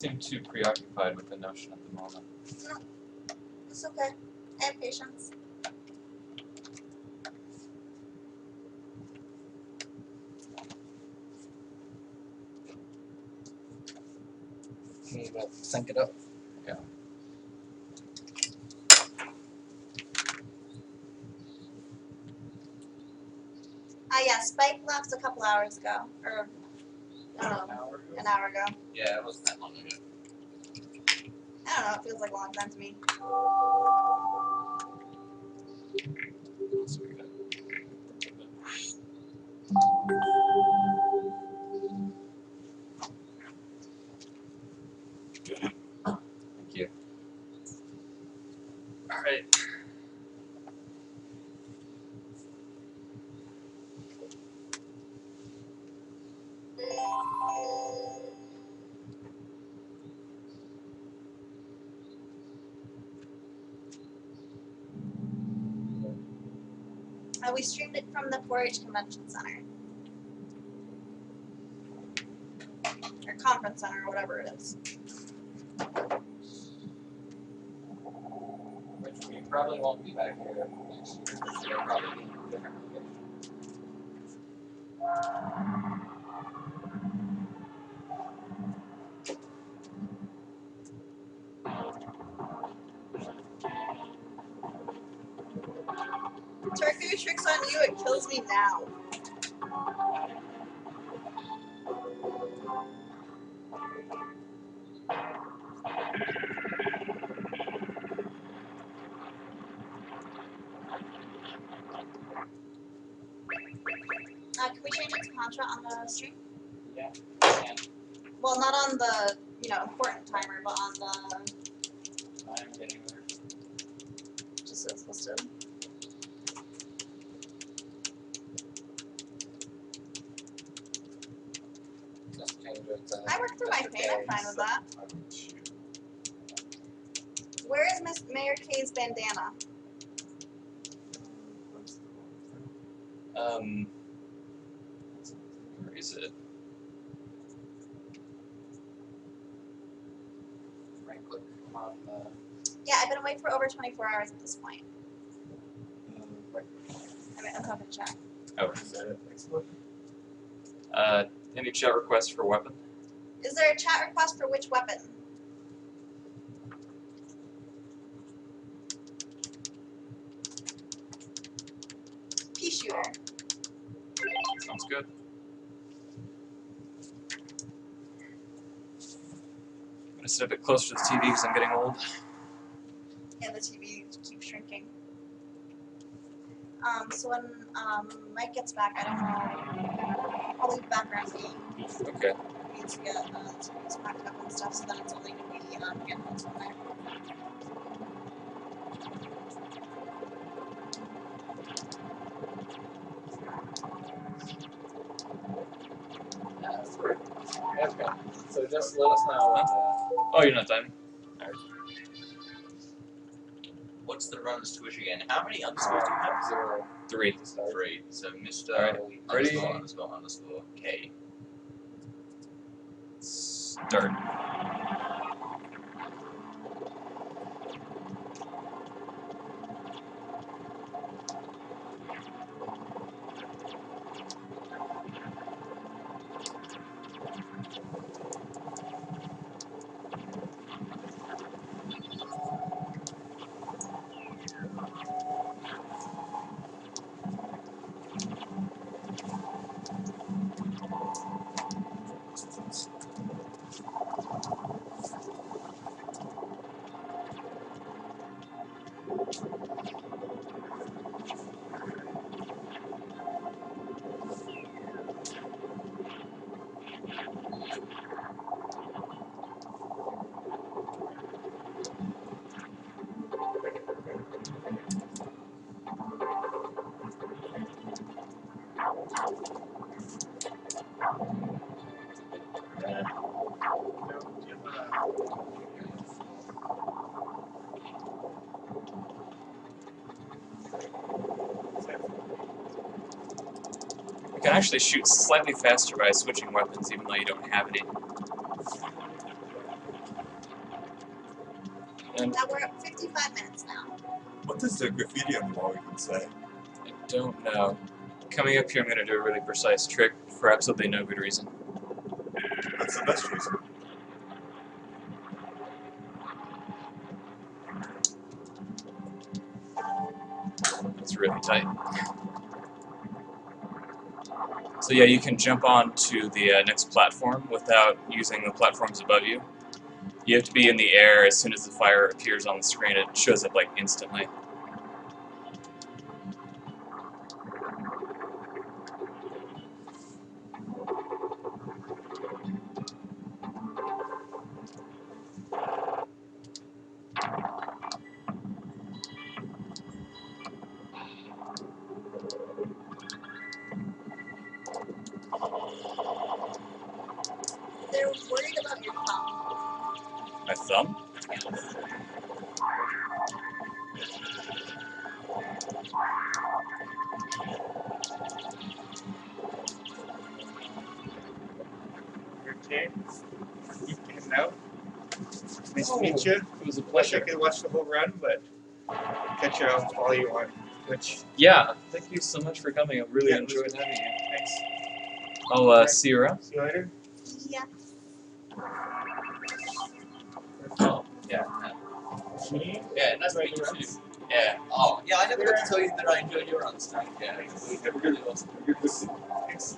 seem too preoccupied with the notion at the moment. No, it's okay. I have patience. Can you sync it up? Yeah. Yeah, Spike left a couple hours ago. Or, an hour ago. Yeah, it wasn't that long ago. I don't know, it feels like a long time to me. So we got- Thank you. All right. We streamed it from the 4-H Convention Center. Or Conference Center, or whatever it is. Which we probably won't be back here next year. We'll probably be in a different location. Turkey tricks on you, it kills me now. Can we change it to Contra on the stream? Yeah. And Well, not on the, important timer, but on the, I'm getting there. just as listed. Just change it to I worked through my Mr. pain, I'm fine with that. Where is Miss Mayor Kay's bandana? Where is it? Right click on the. Yeah, I've been away for over 24 hours at this point. Right. I mean, I'm not gonna check. Oh. Any chat requests for weapon? Is there a chat request for which weapon? Pea shooter. Sounds good. I'm gonna sit a bit closer to the TV because I'm getting old. Yeah, the TV keeps shrinking. So when Mike gets back, I don't know. I'll leave background game. Okay. We need to get TVs packed up and stuff, so then it's only gonna be handhelds from there. Okay, so just let us know when Oh, you're not done. What's the runs to which again? How many underscores do you have? 0 3. to start. 3. So Mr. Alright, ready? underscore K. Start. You can actually shoot slightly faster by switching weapons, even though you don't have any. And Now we're at 55 minutes now. What does the graffiti on the wall even say? I don't know. Coming up here, I'm going to do a really precise trick for absolutely no good reason. That's the best reason. It's really tight. So yeah, you can jump on to the next platform without using the platforms above you. You have to be in the air as soon as the fire appears on the screen. It shows up like instantly. They're worried about your thumb. My thumb? Yes. Okay. You can now. Nice to meet you. It was a Wish I pleasure. could watch the whole run, but catch you out all you want. Which Yeah, thank you so much for coming. I really Yeah, it enjoyed was- having you. thanks. I'll see you around. See you later. Yeah. Oh, yeah. Me? Yeah, nice to meet you too. Yeah. Oh, yeah, I never got to tell you that I enjoyed your runs tonight. Yeah, it was really awesome. Good listen. Thanks.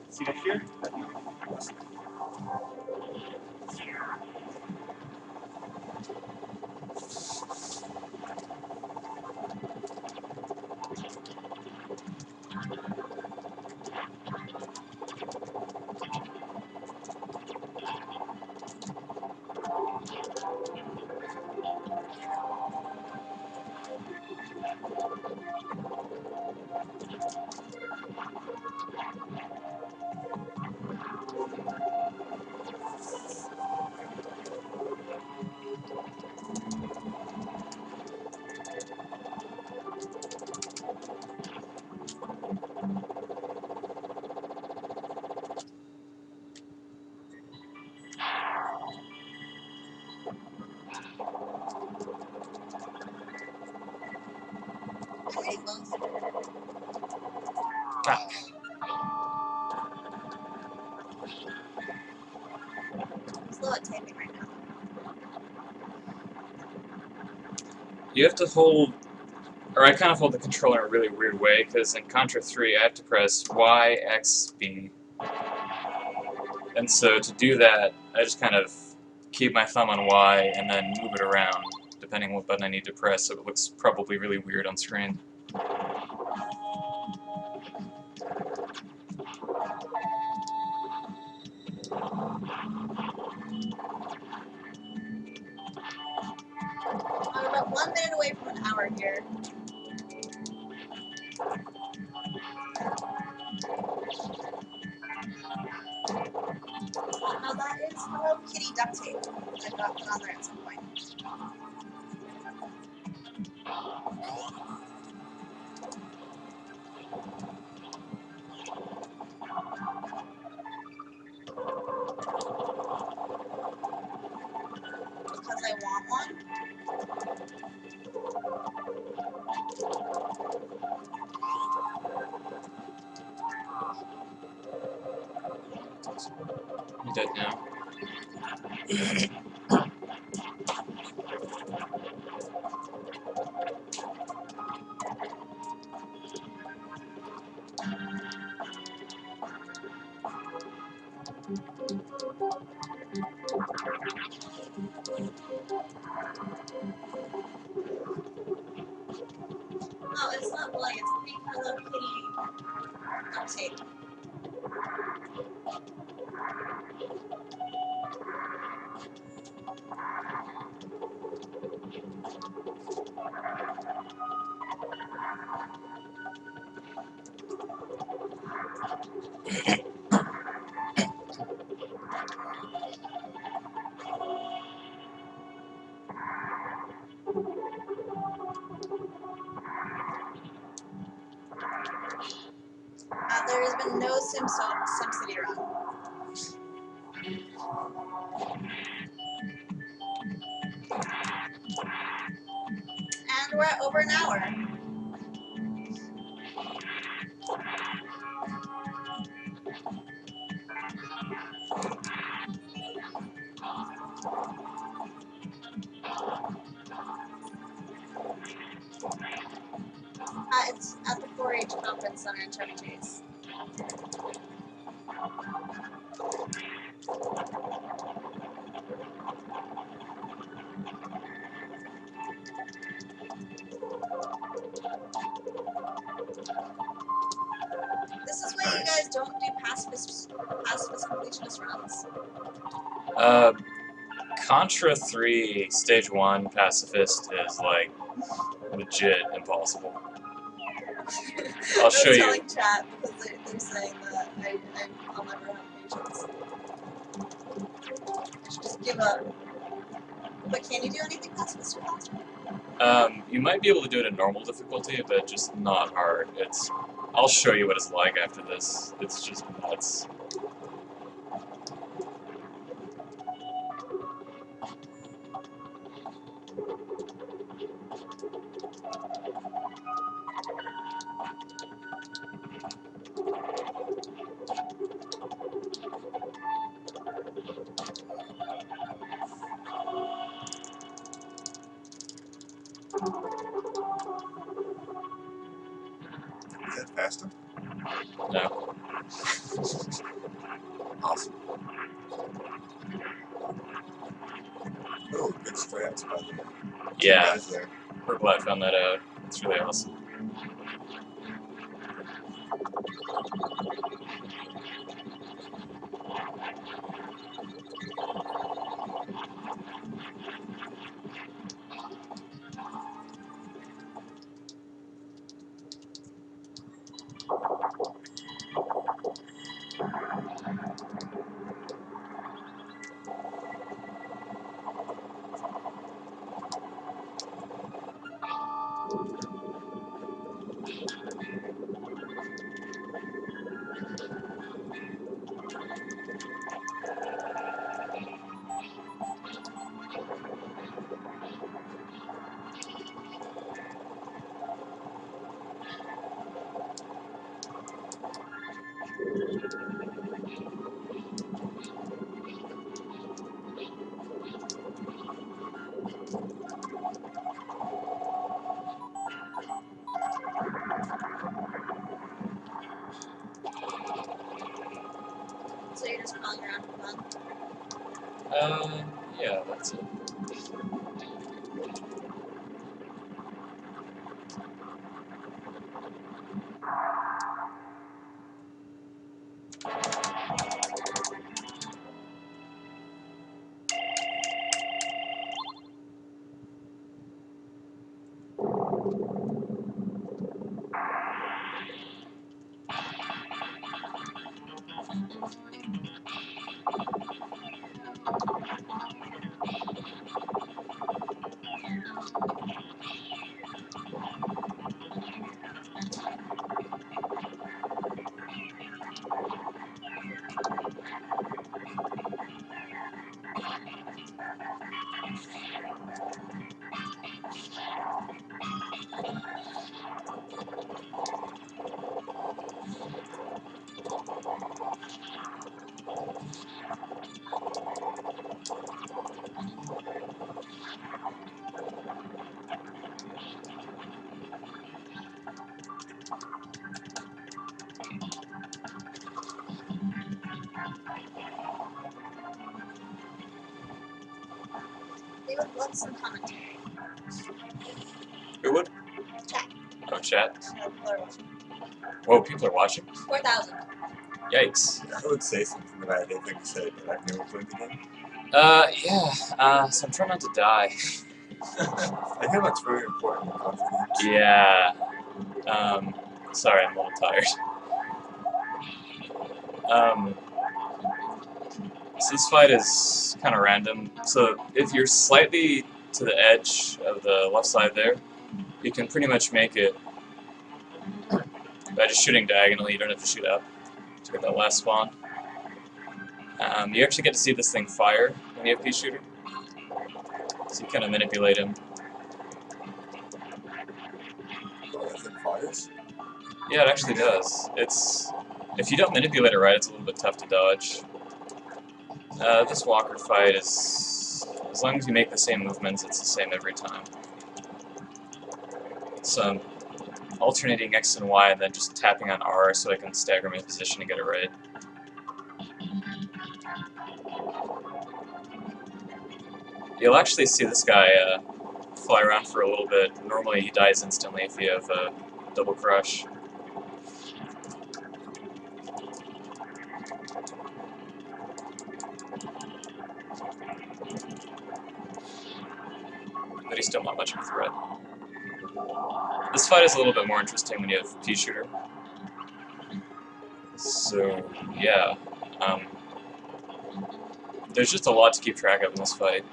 See you next year. I'm getting both. Ah, I'm slow at typing right now. you have to hold, or I kind of hold the controller in a really weird way, because in Contra 3 I have to press Y, X, B. And so to do that, I just kind of keep my thumb on Y and then move it around, depending what button I need to press, so it looks probably really weird on screen. I'm about 1 minute away from an hour here. Now that is Hello Kitty duct tape. I got put on there at some point. Because I want one. You dead now? No, it's not blank. It's pink Hello Kitty duct tape. There has been no SimCity run. we're at over an hour. It's at the 4-H Conference Center in Chevy Chase. This is why you guys don't do pacifist completionist runs. Contra 3 Stage 1 Pacifist is like legit impossible. I'll show you. I was telling chat because they're saying that I'll never have patience. I should just give up. But can you do anything pacifist or faster? You might be able to do it at normal difficulty, but just not hard. I'll show you what it's like after this. It's just nuts. Is that faster? No. Awesome. Oh, good strats, by the way. Two Yeah, guys there. we're glad I found that out. It's really awesome. So you're just crawling around for fun? Yeah, that's it. They would love some commentary. Who would? Chat. Oh, chat. No, people are watching. Whoa, people are watching? 4,000. Yikes. I would say something that I didn't think you said, but I've never played the game. Yeah. So I'm trying not to die. I think that's very important in Contra games. Yeah. Sorry, I'm a little tired. So this fight is kind of random. So if you're slightly to the edge of the left side there, you can pretty much make it by just shooting diagonally. You don't have to shoot up to get that last spawn. You actually get to see this thing fire when you have Pea Shooter. So you kind of manipulate him. Oh, that thing fires? Yeah, it actually does. It's if you don't manipulate it right, it's a little bit tough to dodge. This walker fight is, as long as you make the same movements, it's the same every time. It's alternating X and Y and then just tapping on R so I can stagger my position and get it right. You'll actually see this guy fly around for a little bit. Normally he dies instantly if you have a double crush. But he's still not much of a threat. This fight is a little bit more interesting when you have Pea Shooter. So, yeah. There's just a lot to keep track of in this fight.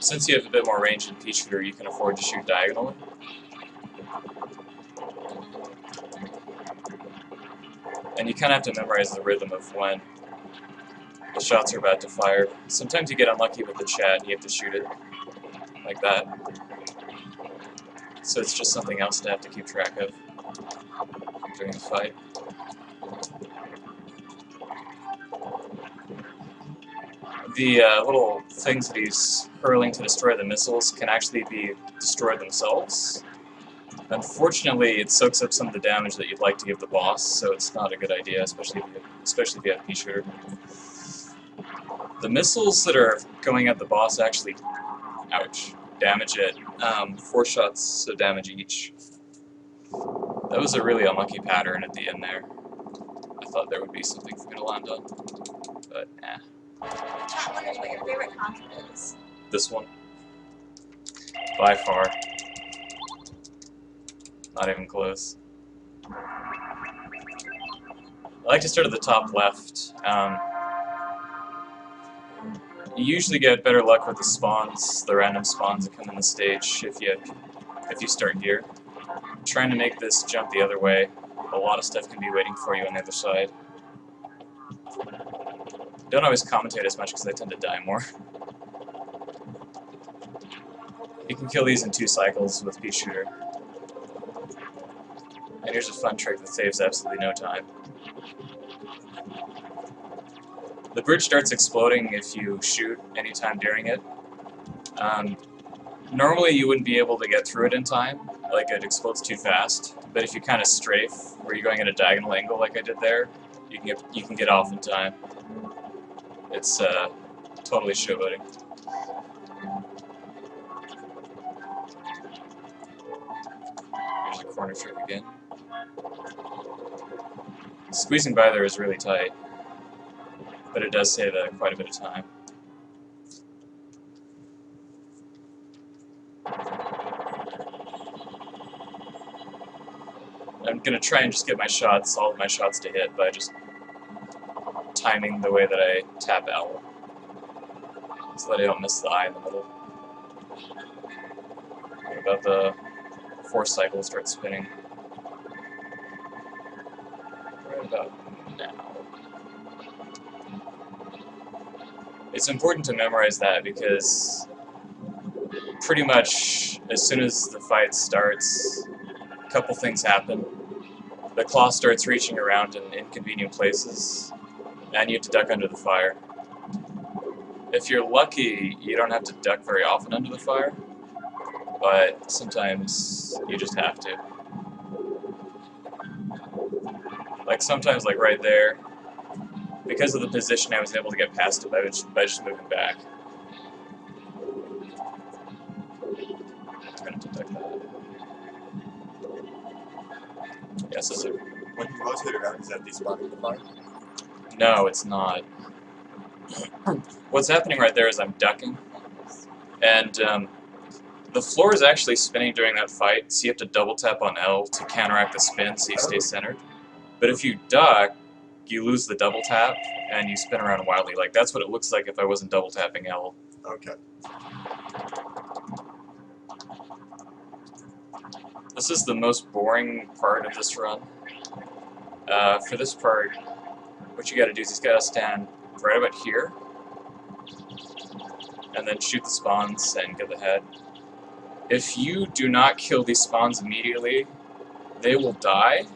Since you have a bit more range in Pea Shooter, you can afford to shoot diagonally. And you kind of have to memorize the rhythm of when the shots are about to fire. Sometimes you get unlucky with the chat and you have to shoot it like that. So it's just something else to have to keep track of during the fight. The little things that he's hurling to destroy the missiles can actually be destroyed themselves. Unfortunately, it soaks up some of the damage that you'd like to give the boss, so it's not a good idea, especially if you have Pea Shooter. The missiles that are going at the boss actually, ouch, damage it. 4 shots of damage each. That was a really unlucky pattern at the end there. I thought there would be something for me to land on, but eh. Chat wonders what your favorite Contra is. This one, by far, not even close. I like to start at the top left. You usually get better luck with the spawns, the random spawns that come in the stage if you start here. Trying to make this jump the other way, a lot of stuff can be waiting for you on the other side. Don't always commentate as much because I tend to die more. You can kill these in 2 cycles with Pea Shooter. And here's a fun trick that saves absolutely no time. The bridge starts exploding if you shoot anytime during it. Normally you wouldn't be able to get through it in time, like it explodes too fast, but if you kind of strafe, where you're going at a diagonal angle like I did there, you can get off in time. It's totally showboating. Here's a corner trick again. Squeezing by there is really tight, but it does save quite a bit of time. I'm going to try and just get my shots, all of my shots to hit by just timing the way that I tap L, so that I don't miss the I in the middle. What about the 4 cycles start spinning? Right about now. It's important to memorize that because pretty much as soon as the fight starts, a couple things happen. The claw starts reaching around in inconvenient places, and you have to duck under the fire. If you're lucky, you don't have to duck very often under the fire, but sometimes you just have to. Like sometimes, like right there, because of the position, I was able to get past it by just moving back. I'm going to duck that. Yes, it's a... When you rotate around, is that despawning the fire? No, it's not. What's happening right there is I'm ducking, and the floor is actually spinning during that fight, so you have to double tap on L to counteract the spin so you stay centered. But if you duck, you lose the double tap, and you spin around wildly. Like, that's what it looks like if I wasn't double tapping L. Okay. This is the most boring part of this run. For this part, what you gotta do is you gotta stand right about here, and then shoot the spawns and get the head. If you do not kill these spawns immediately, they will die,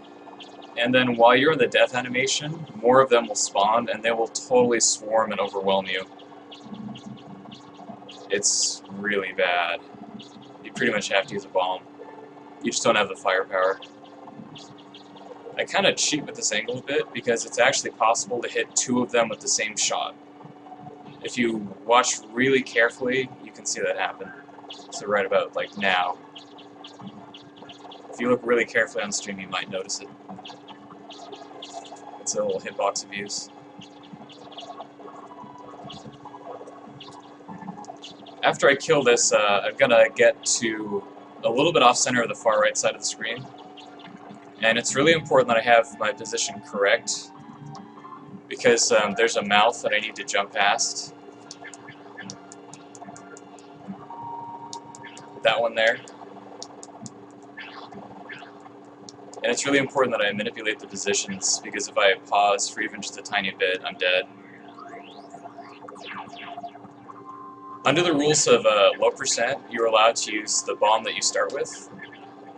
and then while you're in the death animation, more of them will spawn, and they will totally swarm and overwhelm you. It's really bad. You pretty much have to use a bomb. You just don't have the firepower. I kind of cheat with this angle a bit, because it's actually possible to hit 2 of them with the same shot. If you watch really carefully, you can see that happen. So right about, like, now. If you look really carefully on stream, you might notice it. It's a little hitbox abuse. After I kill this, I'm gonna get to a little bit off-center of the far right side of the screen. And it's really important that I have my position correct, because there's a mouth that I need to jump past. That one there. And it's really important that I manipulate the positions, because if I pause for even just a tiny bit, I'm dead. Under the rules of low percent, you're allowed to use the bomb that you start with,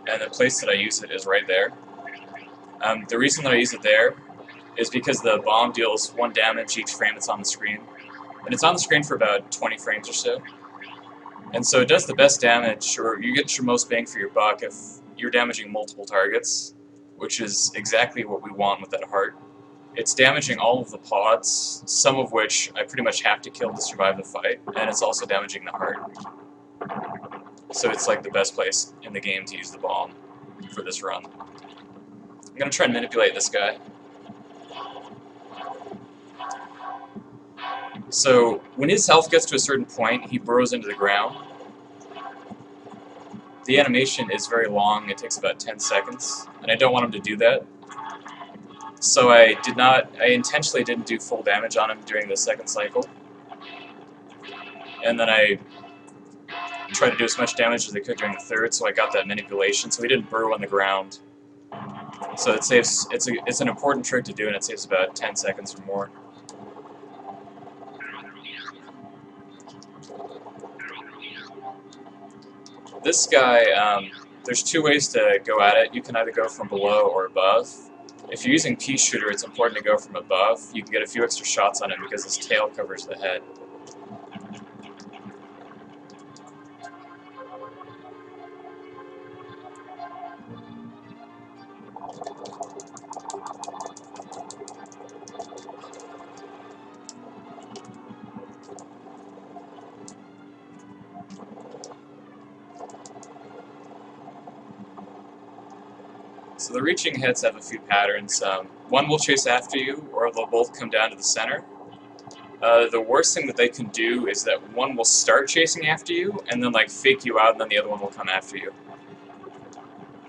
and the place that I use it is right there. The reason that I use it there is because the bomb deals 1 damage each frame it's on the screen, and it's on the screen for about 20 frames or so. And so it does the best damage, or you get your most bang for your buck if you're damaging multiple targets, which is exactly what we want with that heart. It's damaging all of the pods, some of which I pretty much have to kill to survive the fight, and it's also damaging the heart. So it's like the best place in the game to use the bomb for this run. I'm gonna try and manipulate this guy. So when his health gets to a certain point, he burrows into the ground. The animation is very long, it takes about 10 seconds, and I don't want him to do that. So I intentionally didn't do full damage on him during the second cycle. And then I tried to do as much damage as I could during the third, so I got that manipulation, so he didn't burrow on the ground. So it saves, it's an important trick to do, and it saves about 10 seconds or more. This guy, there's 2 ways to go at it. You can either go from below or above. If you're using pea shooter, it's important to go from above. You can get a few extra shots on him because his tail covers the head. So the reaching hits have a few patterns. One will chase after you, or they'll both come down to the center. The worst thing that they can do is that one will start chasing after you, and then like fake you out, and then the other one will come after you.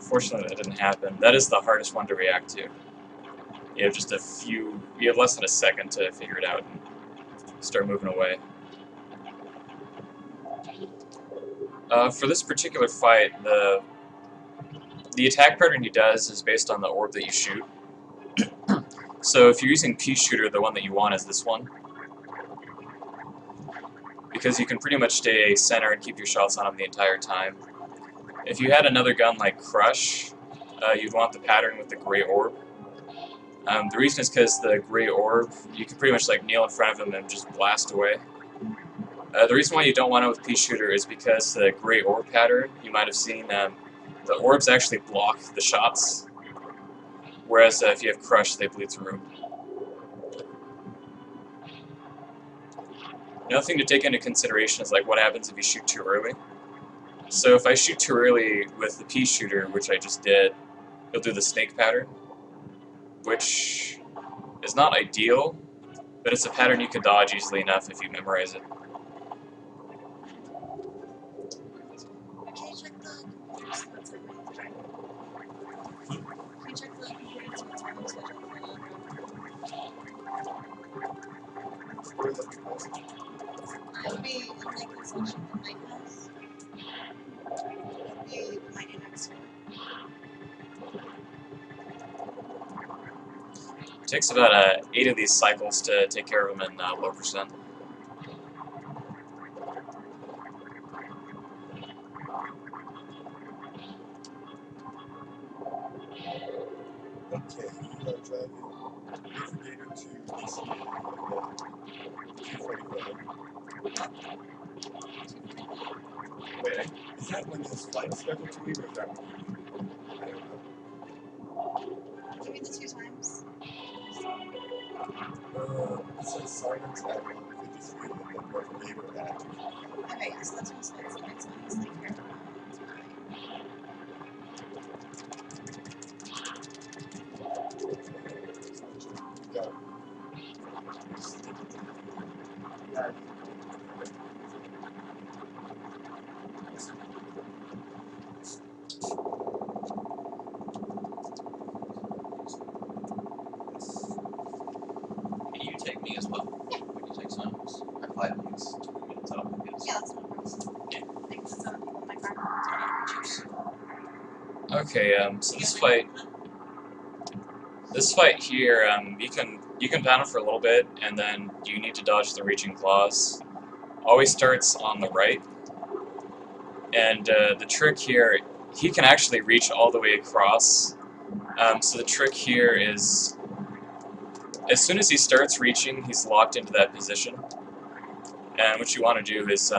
Fortunately, that didn't happen. That is the hardest one to react to. You have you have less than a second to figure it out and start moving away. For this particular fight, the attack pattern he does is based on the orb that you shoot. So if you're using pea shooter, the one that you want is this one, because you can pretty much stay center and keep your shots on him the entire time. If you had another gun like Crush, you'd want the pattern with the gray orb. The reason is because the gray orb, you can pretty much like kneel in front of him and just blast away. The reason why you don't want it with pea shooter is because the gray orb pattern, you might have seen, the orbs actually block the shots, whereas if you have Crush, they bleed through. Another thing to take into consideration is like what happens if you shoot too early. So if I shoot too early with the pea shooter, which I just did, he'll do the snake pattern, which is not ideal, but it's a pattern you can dodge easily enough if you memorize it. Can you check the computers? What's the time? Can you check the computers? What's the time schedule for the Where is that? I'll be in like the section in my class. It'll be my next week. It takes about 8 of these cycles to take care of them in low percent. Okay, you are driving Refrigerator to DC. 245. Wait, is that when his flight is scheduled to leave, or is that when he leaves? I don't know. Give me the 2 times. It says silence at 1:53 and then Refrigerator at 2:45. Okay, yes, that's when it's the right time. It's like here. Yeah. Yeah. Can you take me as well? Yeah. When you take Simons? I fly at least 20 minutes out of his. Yeah, that's not a problem. Yeah. I can put 7 people in my car. Cheers. Okay, so this fight here, you can battle for a little bit, and then you need to dodge the reaching claws. Always starts on the right, and the trick here, he can actually reach all the way across. So the trick here is, as soon as he starts reaching, he's locked into that position. And what you want to do is,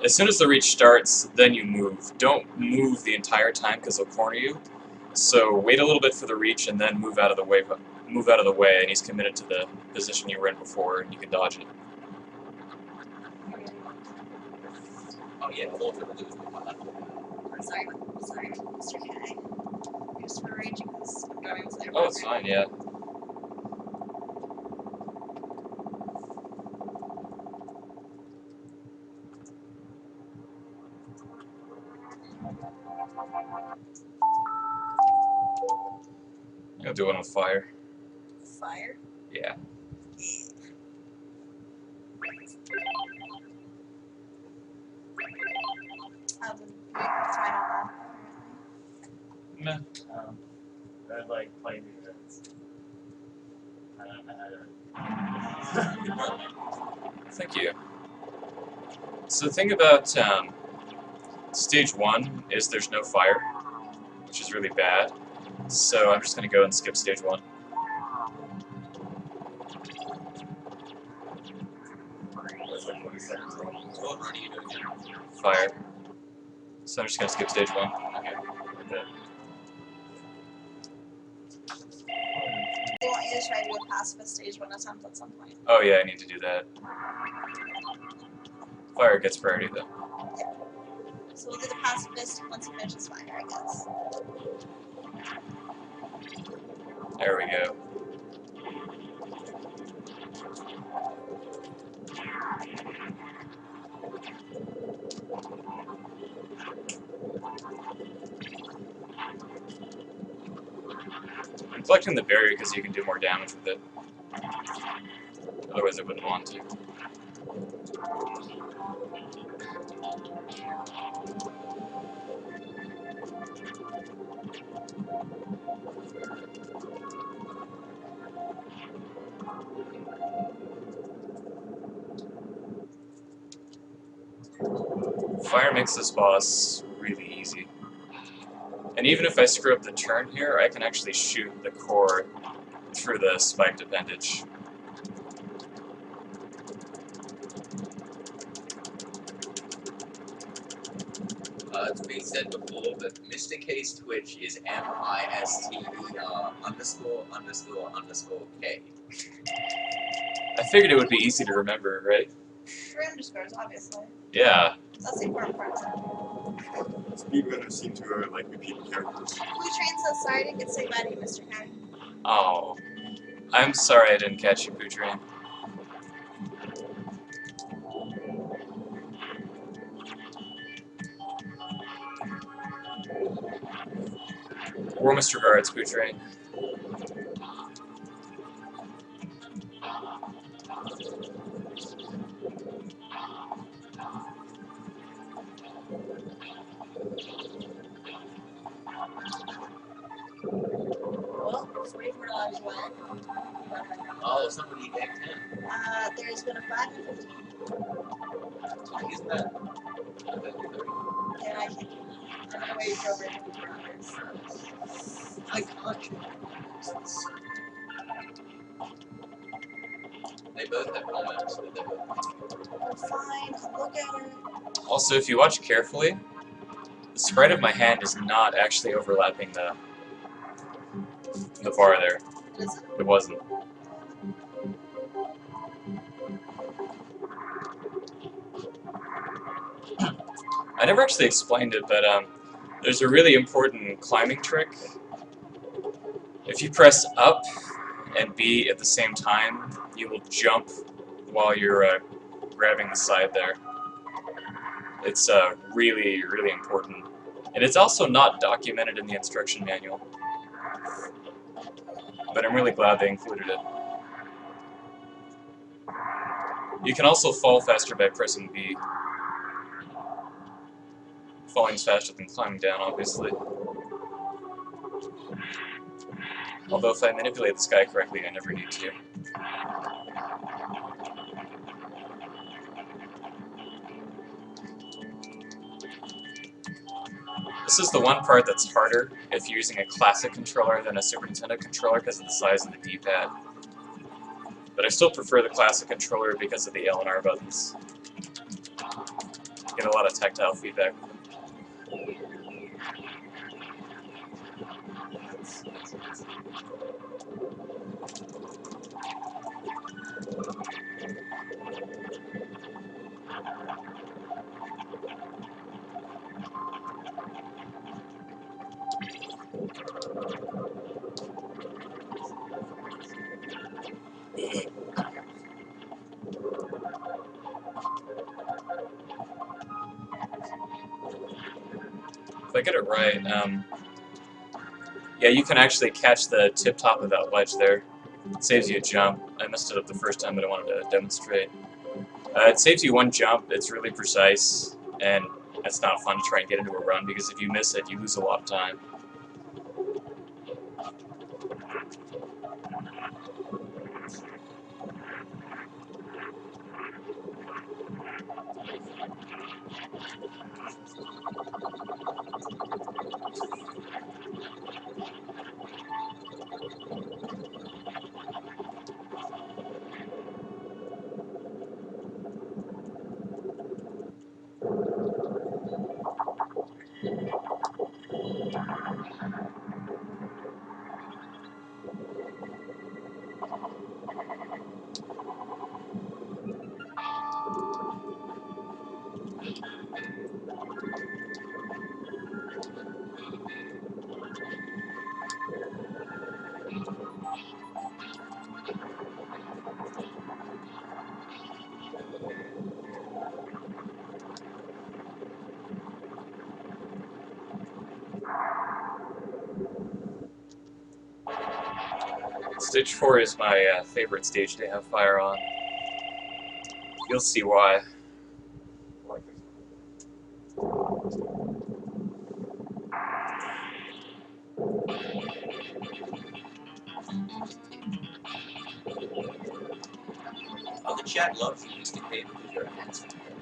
as soon as the reach starts, then you move. Don't move the entire time because he'll corner you. So wait a little bit for the reach and then move out of the way. Move out of the way, and he's committed to the position you were in before, and you can dodge it. Oh yeah, all I'm gonna do is move my hand. I'm sorry, Mr. K. I'm just raging because I'm driving to the Oh, it's fine. Yeah. I'll do one with fire. Fire? Yeah. Final Meh. I like playing defense. I don't know how to. Thank you. So the thing about stage 1 is there's no fire, which is really bad. So I'm just going to go and skip stage 1. That's like 20 seconds long. So what run are you doing again? Fire. So I'm just going to skip stage 1. Okay. They want you to try to do a pacifist stage 1 attempt at some point. Oh yeah, I need to do that. Fire gets priority though. So we'll do the pacifist once he finishes fire, I guess. There we go. I'm collecting the barrier because you can do more damage with it. Otherwise I wouldn't want to. Fire makes this boss really easy. And even if I screw up the turn here, I can actually shoot the core through the spiked appendage. It's been said before, but Mr. K's Twitch is MISTER___K. I figured it would be easy to remember, right? 3 underscores, obviously. Yeah. That's the important part. Speedrunners seem to like repeat characters. Blue Train says sorry to get say bye to you, Mr. K. Oh. I'm sorry I didn't catch you, Pootrain. Warmest regards, Pootrain. Well, $44 away. Oh, somebody get 10. There's been a 5 and 15. 20 isn't that? Yeah, I can't. I don't know way to go right with brothers. Like Contra. They both have helmets, but they both. Oh, fine. Look at it. Also, if you watch carefully, the sprite of my hand is not actually overlapping the bar there. Is it? It wasn't. I never actually explained it, but there's a really important climbing trick. If you press up and B at the same time, you will jump while you're grabbing the side there. It's really, really important. And it's also not documented in the instruction manual. But I'm really glad they included it. You can also fall faster by pressing B. Falling's faster than climbing down, obviously. Although if I manipulate this guy correctly, I never need to. This is the one part that's harder if you're using a classic controller than a Super Nintendo controller because of the size of the D-pad. But I still prefer the classic controller because of the L and R buttons. You get a lot of tactile feedback with them. If I get it right, yeah, you can actually catch the tip top of that ledge there. It saves you a jump. I messed it up the first time, but I wanted to demonstrate. It saves you one jump, it's really precise, and it's not fun to try and get into a run, because if you miss it, you lose a lot of time. Stage 4 is my favorite stage to have fire on. You'll see why. Oh, the chat loves you, Mr. K, because you're a handsome man.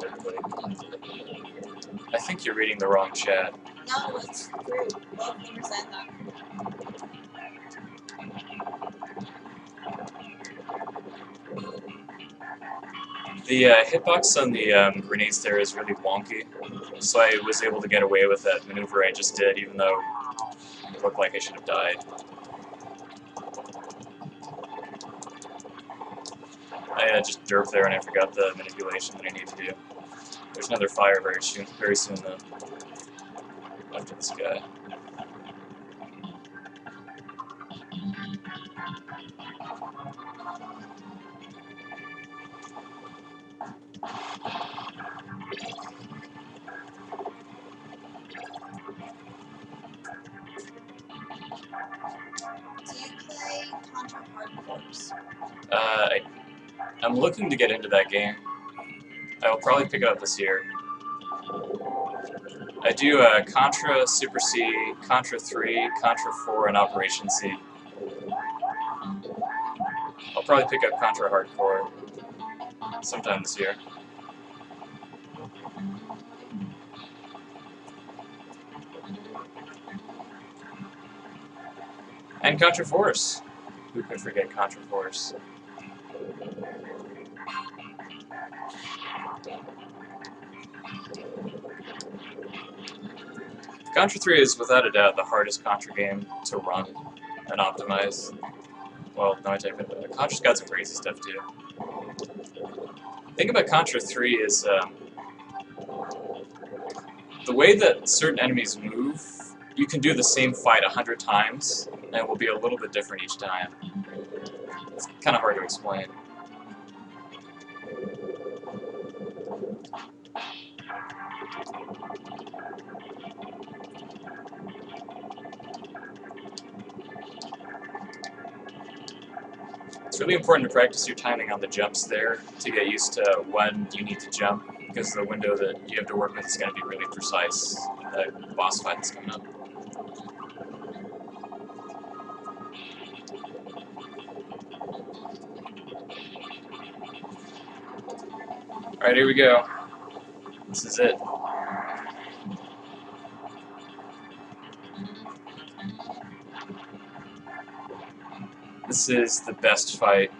Everybody likes it. I think you're reading the wrong chat. No, it's true. Both members said that. The hitbox on the grenades there is really wonky, so I was able to get away with that maneuver I just did, even though it looked like I should have died. I just derped there and I forgot the manipulation that I need to do. There's another fire very soon though, after this guy. Do you play Contra Hardcore? I'm looking to get into that game. I will probably pick it up this year. I do Contra, Super C, Contra 3, Contra 4, and Operation C. I'll probably pick up Contra Hardcore sometime this year. And Contra Force. Who could forget Contra Force? Contra 3 is without a doubt the hardest Contra game to run and optimize. Well, no, I take that back. Contra's got some crazy stuff too. The thing about Contra 3 is the way that certain enemies move, you can do the same fight 100 times, and it will be a little bit different each time. It's kind of hard to explain. It's really important to practice your timing on the jumps there to get used to when you need to jump, because the window that you have to work with is going to be really precise in the boss fight that's coming up. Alright, here we go. This is it. This is the best fight.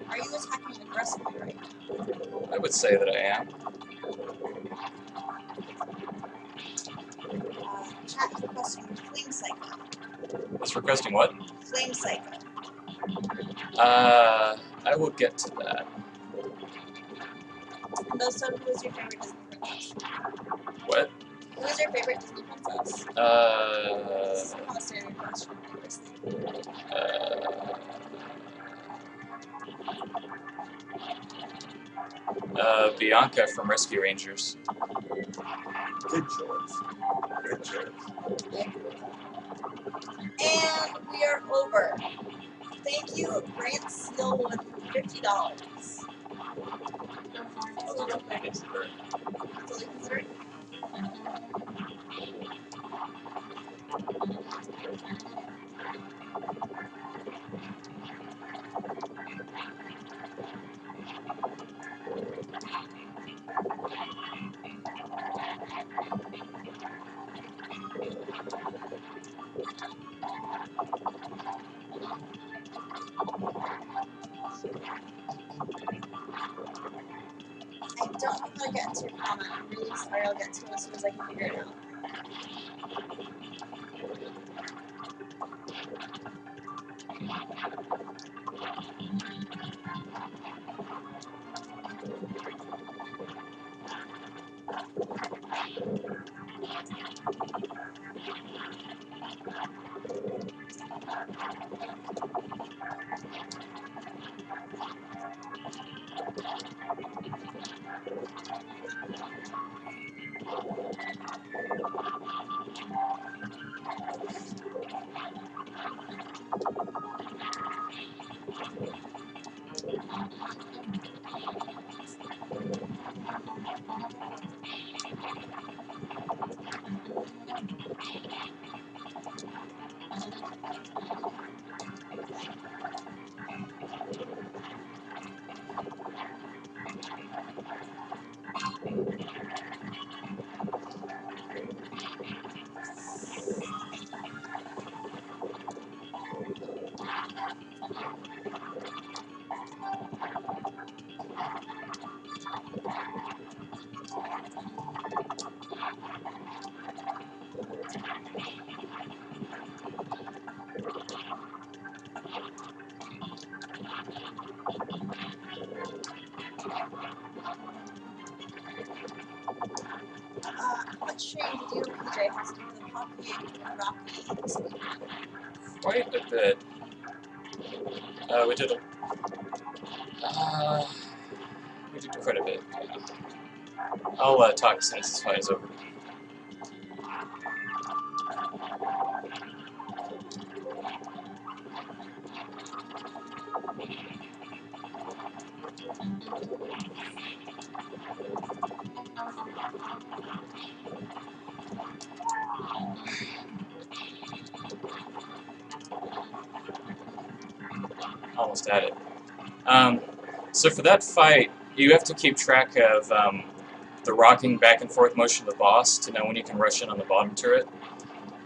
Are you attacking aggressively right now? I would say that I am. Chat is requesting Flame Psycho. It's requesting what? Flame Psycho. I will get to that. And also, who is your favorite Disney princess? What? Who is your favorite Disney princess? This is kind of a standard question, obviously. Bianca from Rescue Rangers. Good choice. Good choice. And we are over. Thank you, Grant Seal, with $50. I'll make it to the Fully considered. I don't know how to get into your comment. I'm really sorry. I'll get to it as soon as I can figure it out. What stream did you and PJ have to do the Poppy and Rocky this week? Quite a bit. We did quite a bit. I'll talk as soon as this fight is over. almost at it. So for that fight, you have to keep track of the rocking back and forth motion of the boss to know when you can rush in on the bottom turret.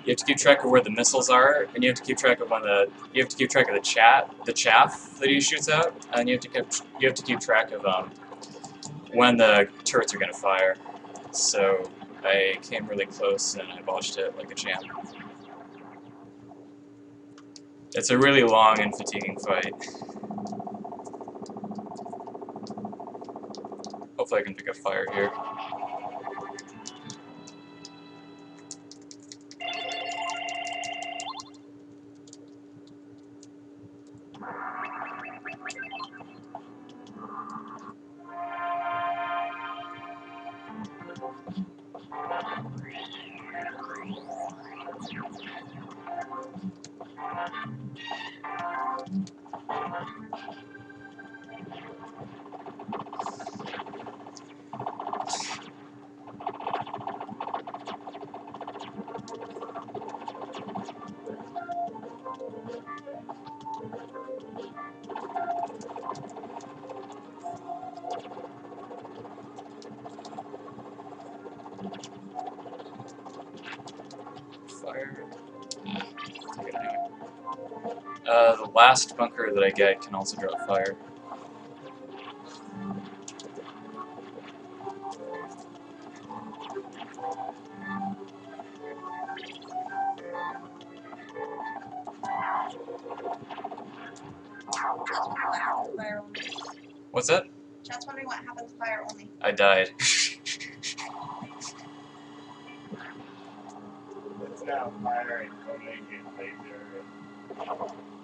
You have to keep track of where the missiles are, and you have to keep track of the chaff that he shoots out, and you have to keep track of when the turrets are gonna fire. So I came really close and I botched it like a champ. It's a really long and fatiguing fight. Hopefully I can pick up fire here. Fire. Take it anyway. The last bunker that I get can also drop fire. Fire only. What's that? Chat's wondering what happens to fire only. I died. It's now firing only in laser.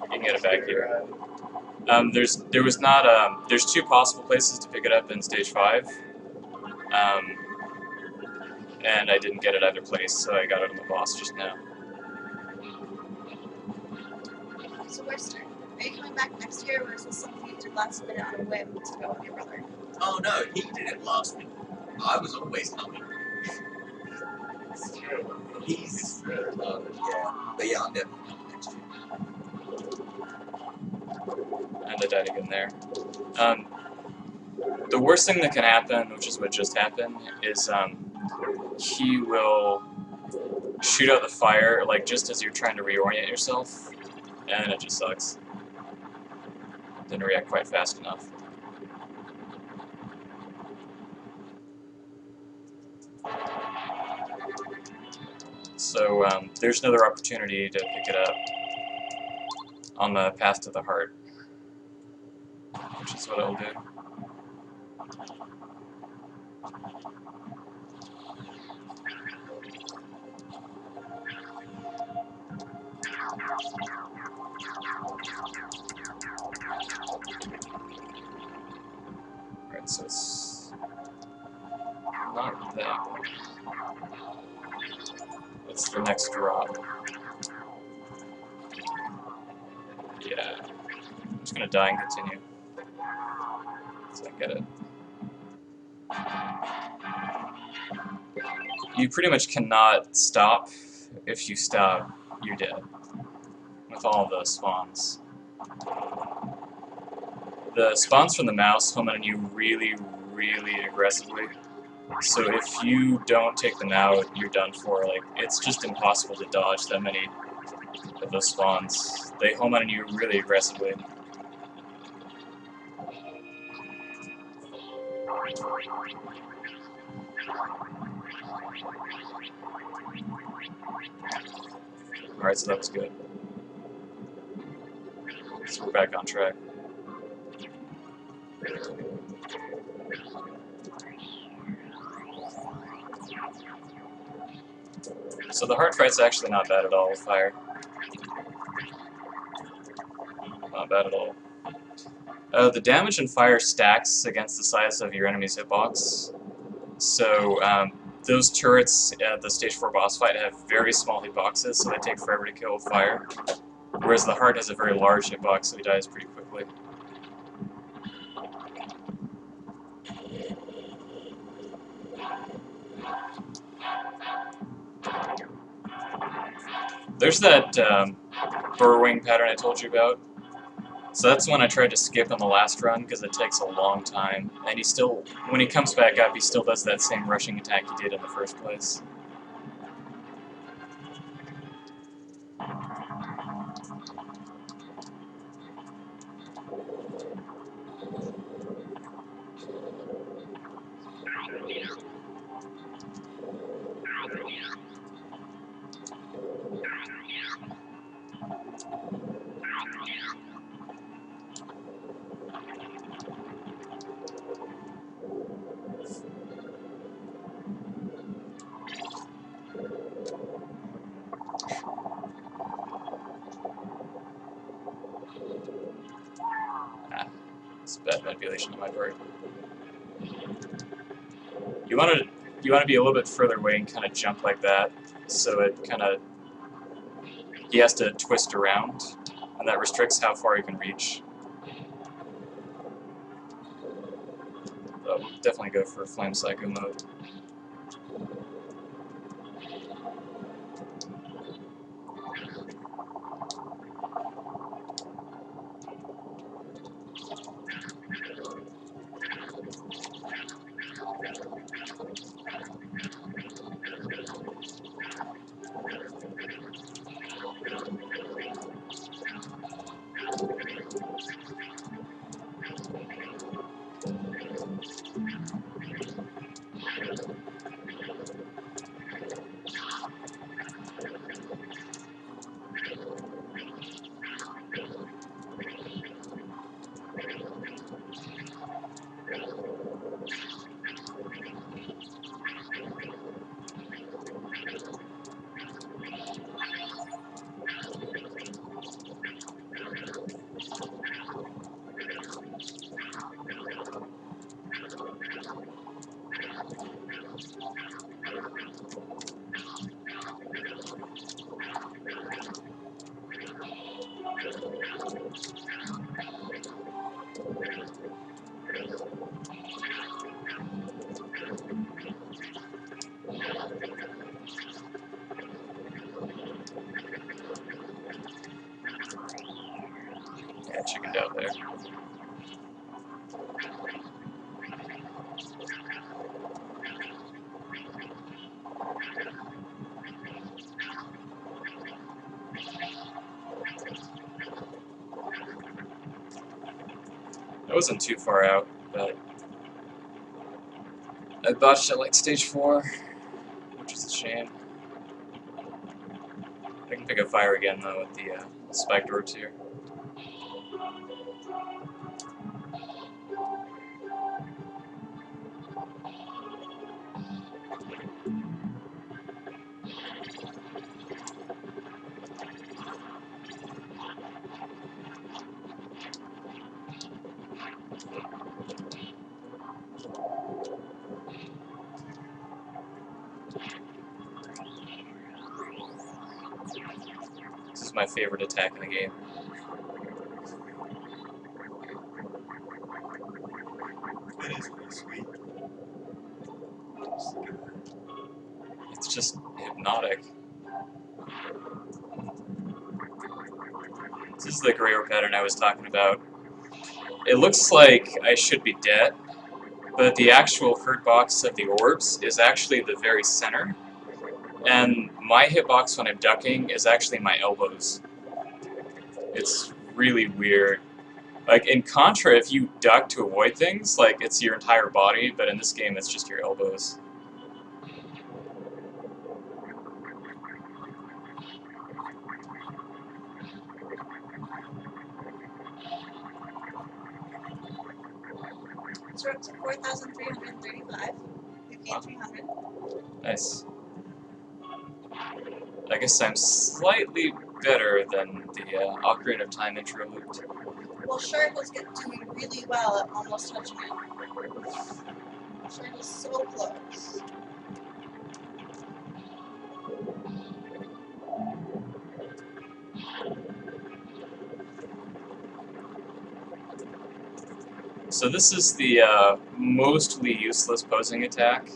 You can get it back here. There's two possible places to pick it up in stage 5. And I didn't get it either place, so I got it on the boss just now. So where's Are you coming back next year, or is this something you did last minute on a whim to go with your brother? Oh no, he did it last week. I was always coming. It's true. He's yeah. But yeah, I'm definitely coming next year. And I died again there. The worst thing that can happen, which is what just happened, is he will shoot out the fire like just as you're trying to reorient yourself, and it just sucks. Didn't react quite fast enough. So there's another opportunity to pick it up on the path to the heart, which is what I'll do. Alright, so it's not that one. It's the next drop. Yeah. I'm just gonna die and continue. So I get it. You pretty much cannot stop. If you stop, you're dead. With all the spawns. The spawns from the mouse home on you really, really aggressively. So if you don't take them out, you're done for. Like, it's just impossible to dodge that many of those spawns. They home on you really aggressively. Alright, so that was good. So we're back on track. So the hard fight's actually not bad at all with fire. Not bad at all. The damage in fire stacks against the size of your enemy's hitbox. So those turrets at the stage 4 boss fight have very small hitboxes, so they take forever to kill with fire. Whereas the heart has a very large hitbox, so he dies pretty quickly. There's that burrowing pattern I told you about. So that's when I tried to skip on the last run because it takes a long time, and he still, when he comes back up, he still does that same rushing attack he did in the first place. It's bad manipulation on my part. You want to be a little bit further away and kind of jump like that, so it kind of he has to twist around, and that restricts how far he can reach. We'll definitely go for Flame Psycho mode. Yeah, chickened out there. I wasn't too far out, but I botched at like stage 4, which is a shame. I can pick up fire again though with the spiked orbs here. This is my favorite attack in the game. That is pretty sweet. It's just hypnotic. This is the gray orb pattern I was talking about. It looks like I should be dead, but the actual hurt box of the orbs is actually the very center, and my hitbox when I'm ducking is actually my elbows. It's really weird. Like in Contra, if you duck to avoid things, like it's your entire body, but in this game it's just your elbows. So we're up to 4,335. We gained 300. Nice. I guess I'm slightly better than the Ocarina of Time intro looped. Well, Shark was doing really well at almost touching it. Shark was so close. So this is the mostly useless posing attack.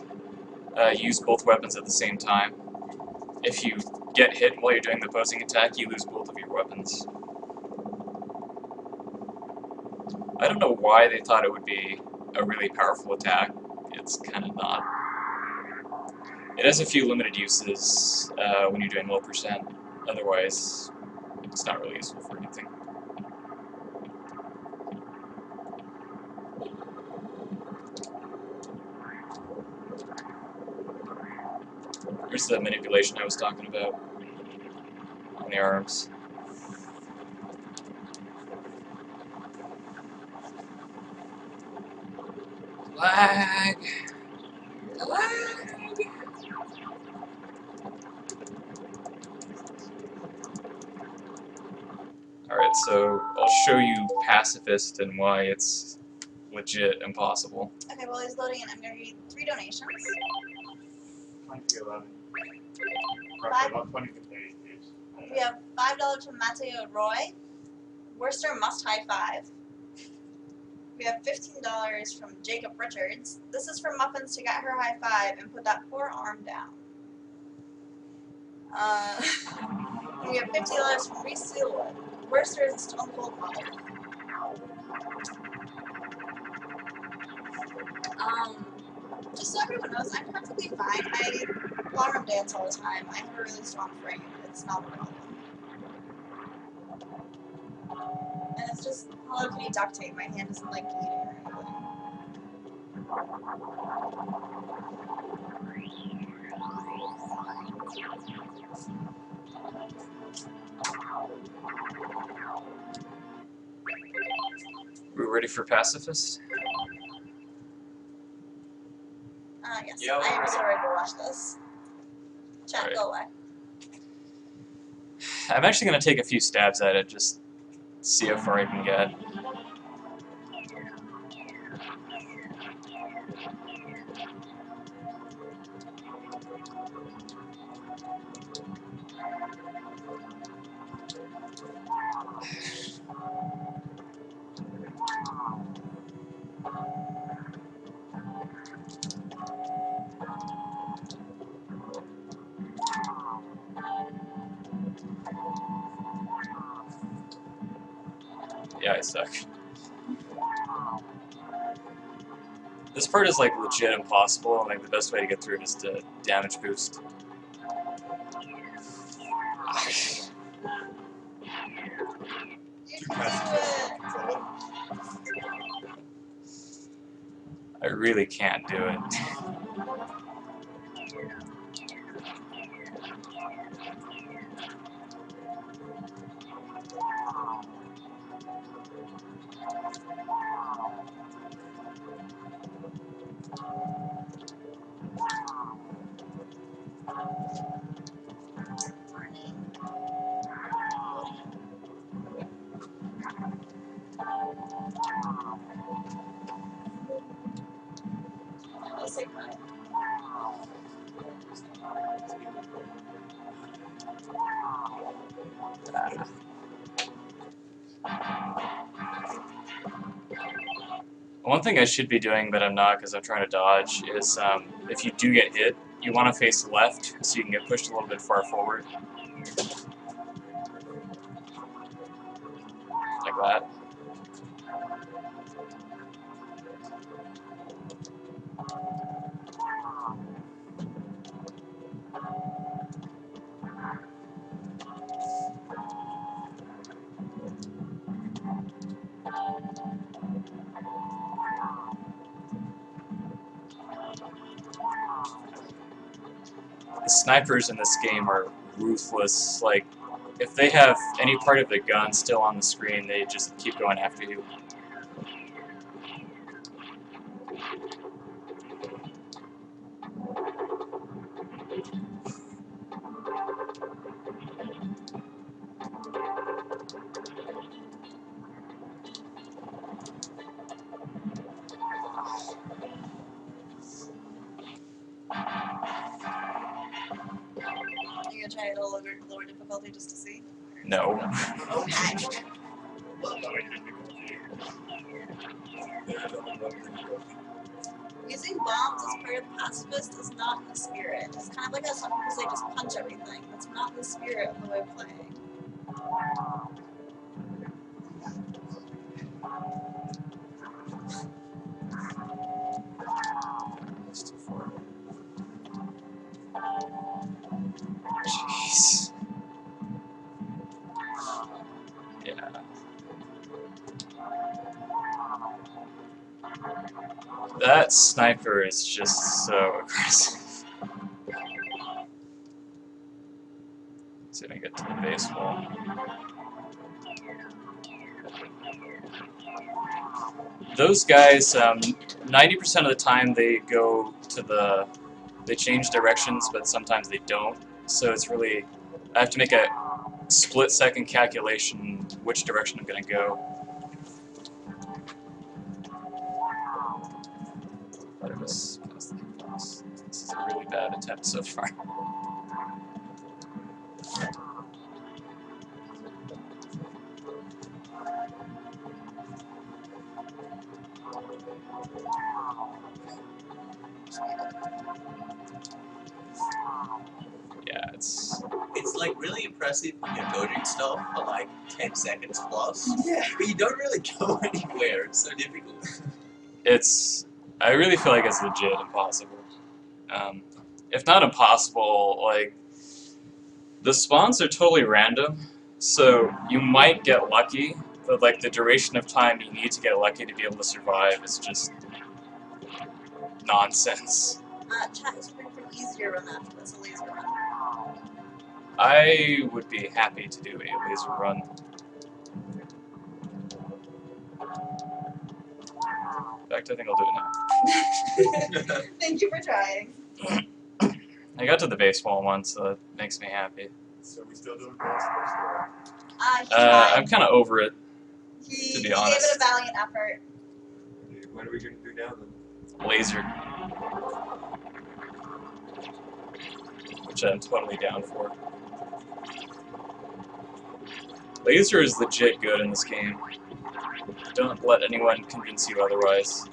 Use both weapons at the same time. If you get hit while you're doing the posing attack, you lose both of your weapons. I don't know why they thought it would be a really powerful attack. It's kind of not. It has a few limited uses when you're doing low percent. Otherwise, it's not really useful for anything. Here's the manipulation I was talking about on the arms. Lag! Lag! Alright, so I'll show you Pacifist and why it's legit impossible. Okay, while he's loading in, I'm going to read 3 donations. 2011. Five. Roughly about 20 to 30 years. We have $5 from Mateo Roy. Worcester must high five. We have $15 from Jacob Richards. This is for Muffins to get her high five and put that poor arm down. We have $50 from Reese Sealwood. Worcester is a stone cold mother. Just so everyone knows, I'm perfectly fine. I ballroom dance all the time. I have a really strong frame. It's not a problem. And it's just Hello Kitty duct tape. My hand isn't like bleeding or anything. We ready for Pacifist? Yes. Yep. I am so ready to watch this. Chat, Alright. go away. I'm actually going to take a few stabs at it, just see how far I can get. Yeah, I suck. This part is like legit impossible, and like the best way to get through it is to damage boost. You can do it. I really can't do it. Let's take mine. One thing I should be doing, but I'm not because I'm trying to dodge, is if you do get hit, you want to face left so you can get pushed a little bit far forward. Like that. The snipers in this game are ruthless. Like, if they have any part of the gun still on the screen, they just keep going after you. You're gonna try it a little lower difficulty just to see? No. Okay. Using bombs as part of pacifist is not in the spirit. It's kind of like how some people say just punch everything. That's not in the spirit of the way of playing. That sniper is just so aggressive. Let's see if I can get to the base wall. Those guys, 90% of the time they go to the, they change directions, but sometimes they don't. So it's really, I have to make a split-second calculation which direction I'm going to go. But it was this is a really bad attempt so far. Yeah, it's like really impressive when you're dodging stuff for like 10 seconds plus. Yeah. But you don't really go anywhere. It's so difficult. I really feel like it's legit impossible. If not impossible, like, the spawns are totally random, so you might get lucky, but like the duration of time you need to get lucky to be able to survive is just nonsense. Chat is looking for an easier run after this, a laser run. I would be happy to do a laser run. In fact, I think I'll do it now. Thank you for trying. I got to the base wall once, so that makes me happy. So we still doing this? He tried. I'm kind of over it. He to be gave honest. it a valiant effort. What are we going to do now then? Laser. Which I'm totally down for. Laser is legit good in this game. Don't let anyone convince you otherwise.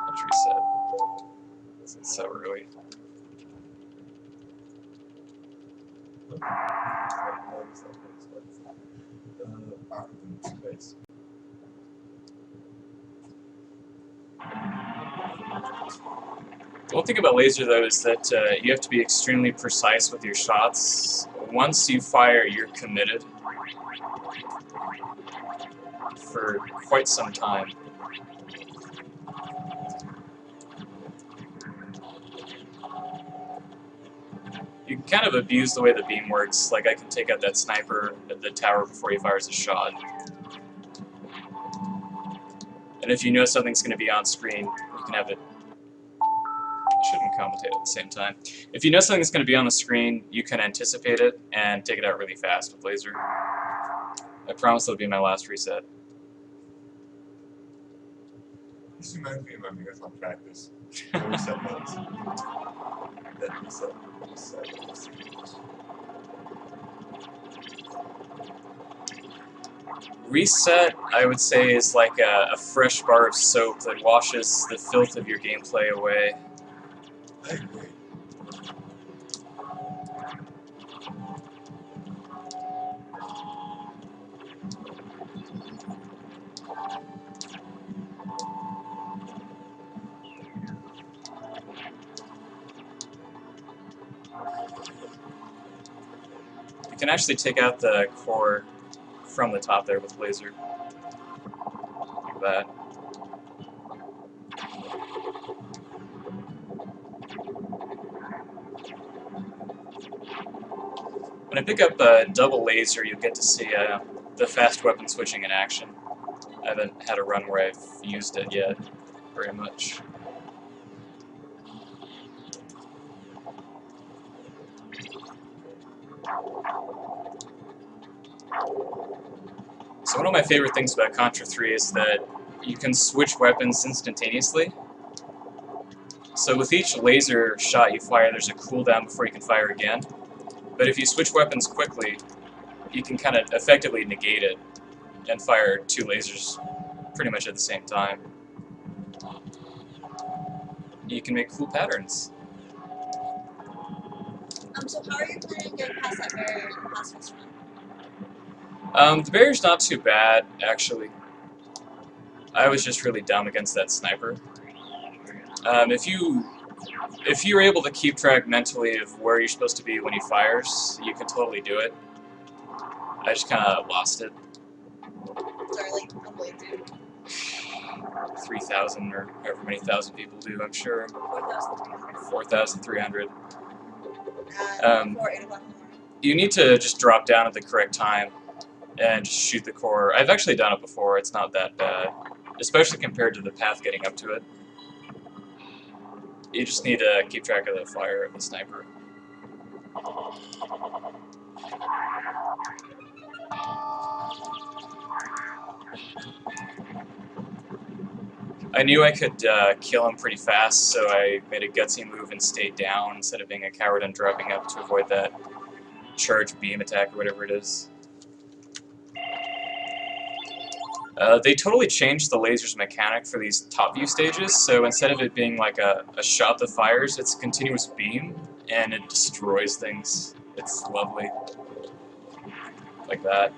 Let's reset. This is so early. Space. The one thing about laser, though, is that you have to be extremely precise with your shots. Once you fire, you're committed for quite some time. You can kind of abuse the way the beam works. Like, I can take out that sniper at the tower before he fires a shot. And if you know something's going to be on screen, you can have it. I shouldn't commentate at the same time. If you know something's going to be on the screen, you can anticipate it and take it out really fast with laser. I promise it'll be my last reset. This reminds me of my marathon practice. Reset once. Then reset. Reset, I would say, is like a fresh bar of soap that washes the filth of your gameplay away. I agree. You can actually take out the core from the top there with laser. Like that. When I pick up a double laser, you'll get to see the fast weapon switching in action. I haven't had a run where I've used it yet, very much. So one of my favorite things about Contra 3 is that you can switch weapons instantaneously. So with each laser shot you fire, there's a cooldown before you can fire again. But if you switch weapons quickly, you can kind of effectively negate it and fire two lasers pretty much at the same time. You can make cool patterns. So how are you planning on getting past that barrier and past this run? The barrier's not too bad, actually. I was just really dumb against that sniper. If you're able to keep track mentally of where you're supposed to be when he fires, you can totally do it. I just kind of lost it. Sorry, like, I'm late, dude. 3,000 or however many thousand people do, I'm sure. 4,300. 4,300. Before 8 o'clock in the morning. You need to just drop down at the correct time and just shoot the core. I've actually done it before. It's not that bad, especially compared to the path getting up to it. You just need to keep track of the fire of the sniper. I knew I could kill him pretty fast, so I made a gutsy move and stayed down instead of being a coward and dropping up to avoid that charge beam attack or whatever it is. They totally changed the laser's mechanic for these top view stages, so instead of it being like a shot that fires, it's a continuous beam, and it destroys things. It's lovely. Like that.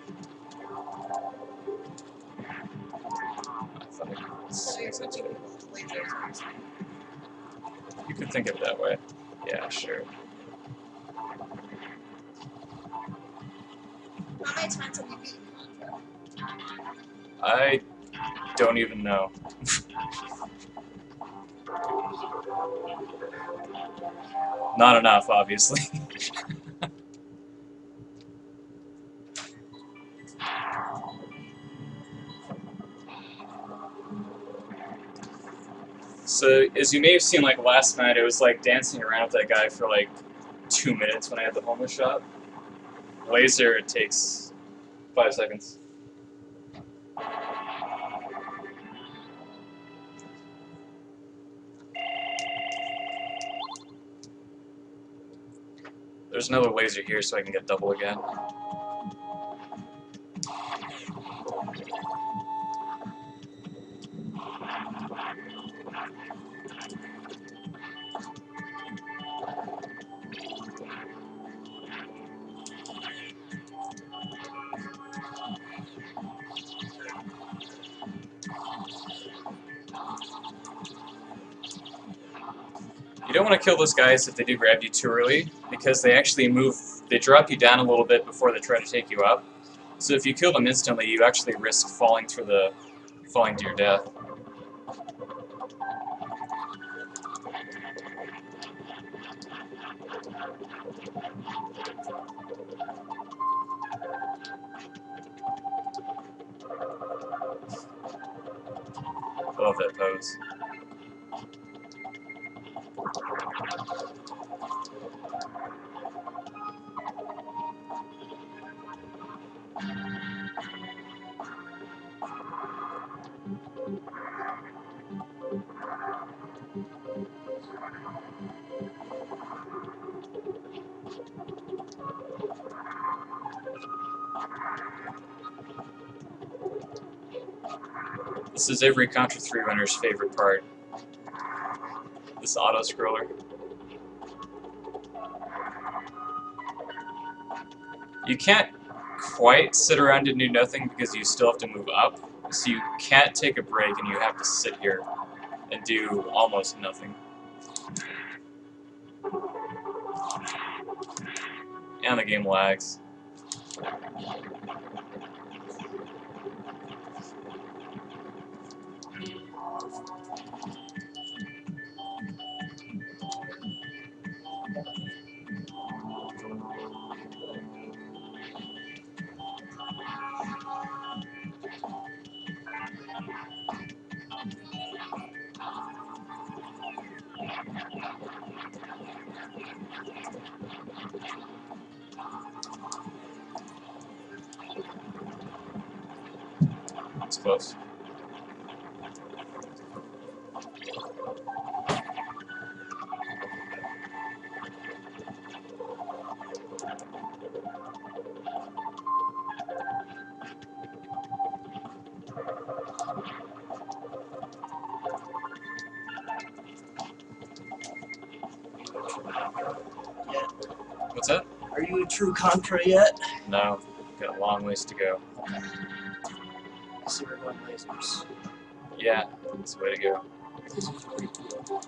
I thought I could So you're use that switching too. lasers. You could think of it that way. Yeah, sure. How many times have you beaten Contra? I don't even know. Not enough, obviously. So, as you may have seen, like last night, I was like dancing around with that guy for like 2 minutes when I had the homeless shot. Laser, it takes 5 seconds. There's another laser here, so I can get double again. You don't want to kill those guys if they do grab you too early, because they actually move, they drop you down a little bit before they try to take you up. So if you kill them instantly, you actually risk falling to your death. I love that pose. This is every Contra 3 runner's favorite part. This auto-scroller. You can't quite sit around and do nothing because you still have to move up. So you can't take a break and you have to sit here and do almost nothing. And the game lags. It's close. Yet. What's that? Are you a true Contra yet? No. Got a long ways to go. I see we're going lasers. Yeah, that's the way to go. This is pretty cool.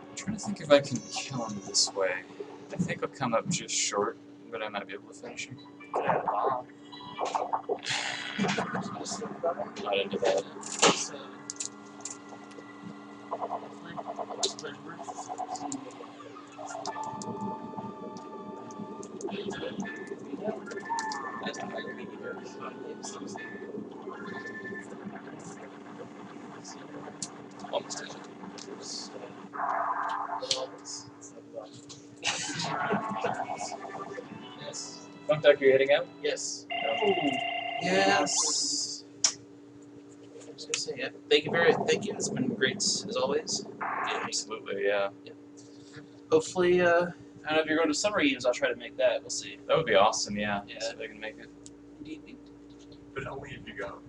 I'm trying to think if I can kill him this way. I think I'll come up just short, but I might be able to finish him. Yeah, bomb. Not into that. So, that's why you're being very Almost did it. Yes. Contact, you're heading out? Yes. Oh. Yes. I was gonna say, yeah. Thank you. It's been great as always. Yeah, Absolutely, yeah. hopefully, I don't know if you're going to summer games. I'll try to make that. We'll see. That would be awesome, yeah. Yeah. See if I can make it. Indeed. But only if you go.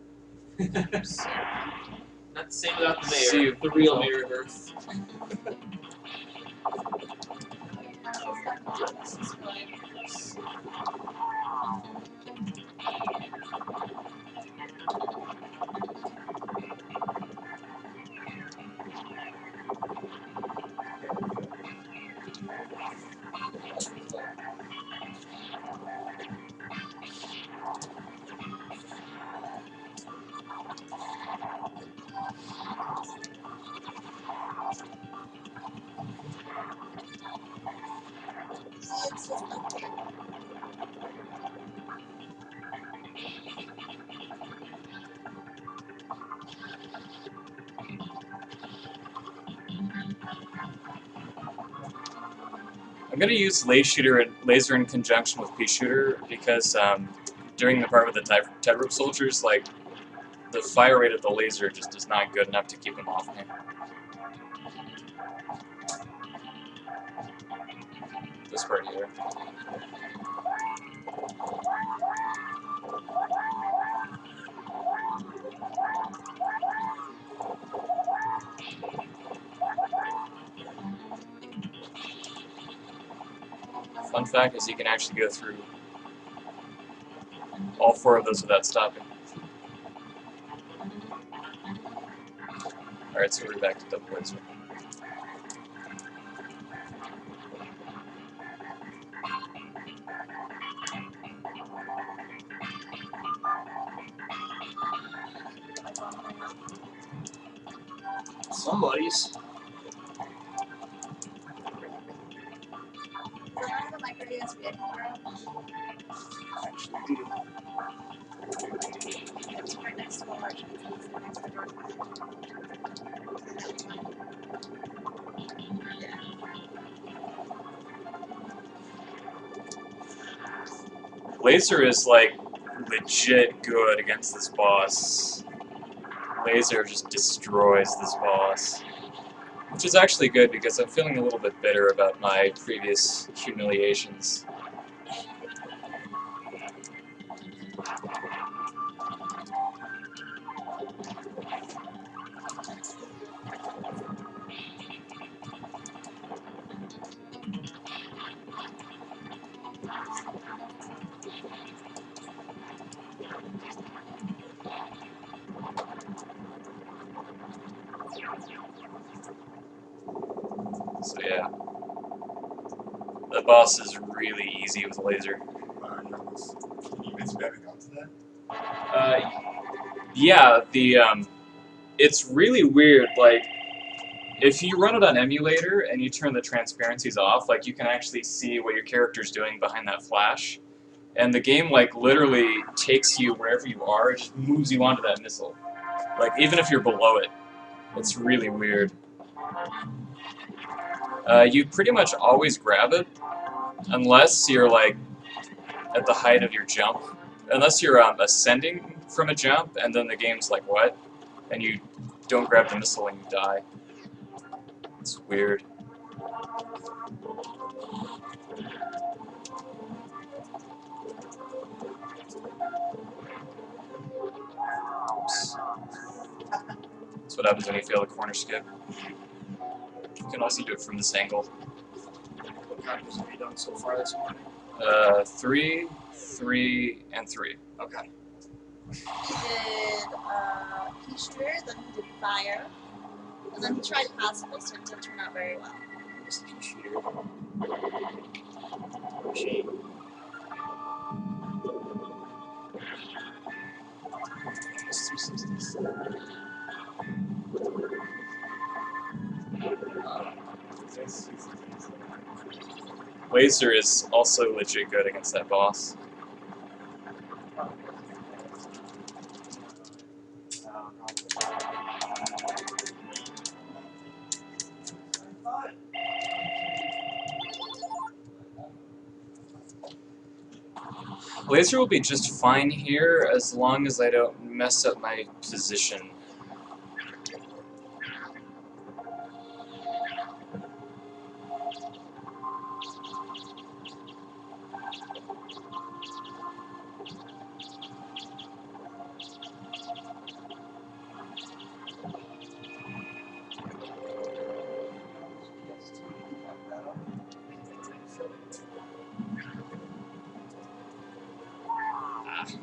So, not the same without the mayor. See you. The real Oh. mayor of Earth. I'm going to use laser in conjunction with pea shooter because during the part with the tightrope soldiers, like the fire rate of the laser just is not good enough to keep them off me. This part here. Fun fact is you can actually go through all 4 of those without stopping. Alright, so we're back to double laser. Somebody's. Remember the micro USB I can borrow? Actually, do. It's right next to the large next to the door. Laser is like legit good against this boss. Laser just destroys this boss. Which is actually good because I'm feeling a little bit bitter about my previous humiliations. So yeah. The boss is really easy with laser. Can you miss back onto that? Yeah, it's really weird, like, if you run it on emulator and you turn the transparencies off, like, you can actually see what your character's doing behind that flash. And the game, like, literally takes you wherever you are, it just moves you onto that missile. Like, even if you're below it. It's really weird. You pretty much always grab it, unless you're, like, at the height of your jump. Unless you're ascending from a jump, and then the game's like, what? And you don't grab the missile and you die. It's weird. Oops. That's what happens when you fail the corner skip. You can also do it from this angle. What characters have you done so far this morning? 3, 3, and 3. Okay. He did pea shooter, then he did fire, and then he tried pacifist, and it didn't turn out very well. This pea shooter. Shame. Almost 360s. Laser is also legit good against that boss. Laser will be just fine here as long as I don't mess up my position.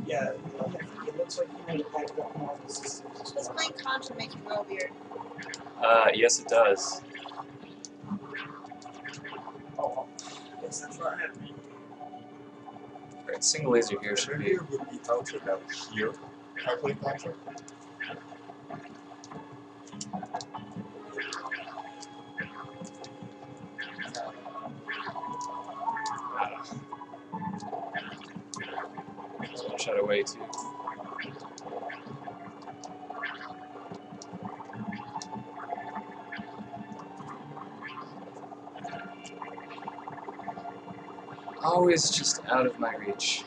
Yeah, it looks like you might have packed up more of the systems as This well. playing Contra makes me real weird. Yes, it does. Oh, yes, that's right. Alright, single laser here should be. Here would be Contra down here. If I play Contra. Just one shot away too. Always just out of my reach.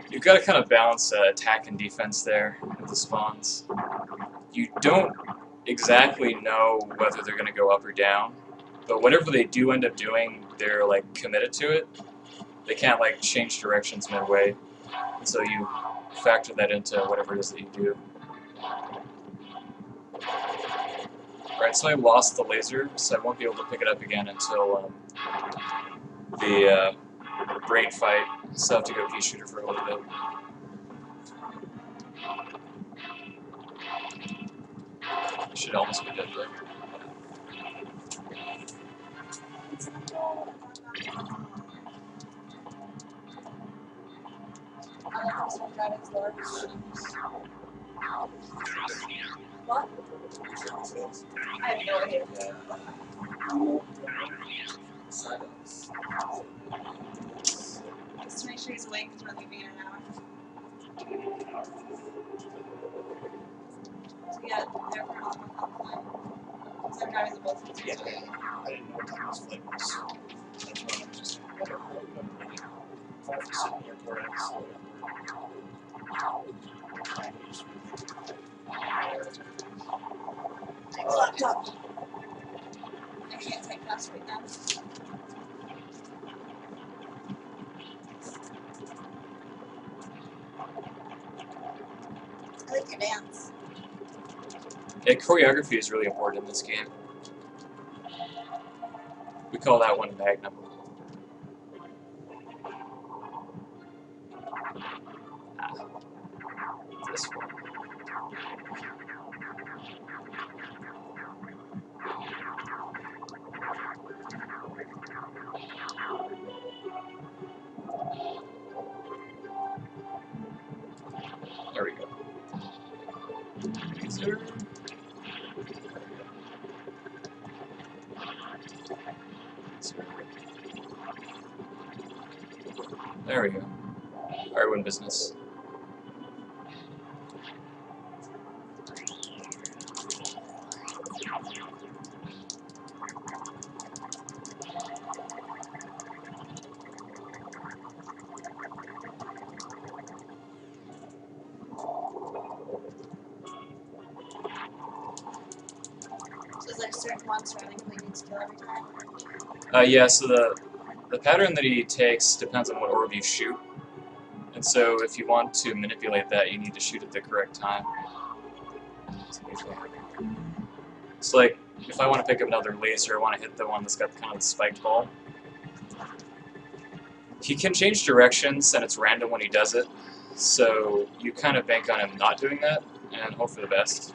You've got to kind of balance attack and defense there with the spawns. You don't exactly know whether they're going to go up or down, but whatever they do end up doing, they're like committed to it. They can't like change directions midway, so you factor that into whatever it is that you do. Alright, so I lost the laser, so I won't be able to pick it up again until the brain fight. So I have to go pea shooter for a little bit. Should almost be dead though. I like this one driving slower. What? I have no idea. Just to make sure he's awake because we're leaving in an hour. So yeah, they're for on the flight. Because I'm driving the boat. Yeah. I didn't know what time this flight was. That's why I'm just wondering. If I have to sit in the airport, I can slow Take the laptop. I can't type fast right now. I like your dance. Yeah, choreography is really important in this game. We call that one Magnum. This one. There we go. Laser. There we go. Alright, we're in business. So is there a certain one surrounding who he needs to kill every time? Yeah, so the pattern that he takes depends on what orb you shoot. And so if you want to manipulate that, you need to shoot at the correct time. So like, if I want to pick up another laser, I want to hit the one that's got kind of the spiked ball. He can change directions, and it's random when he does it. So you kind of bank on him not doing that, and hope for the best.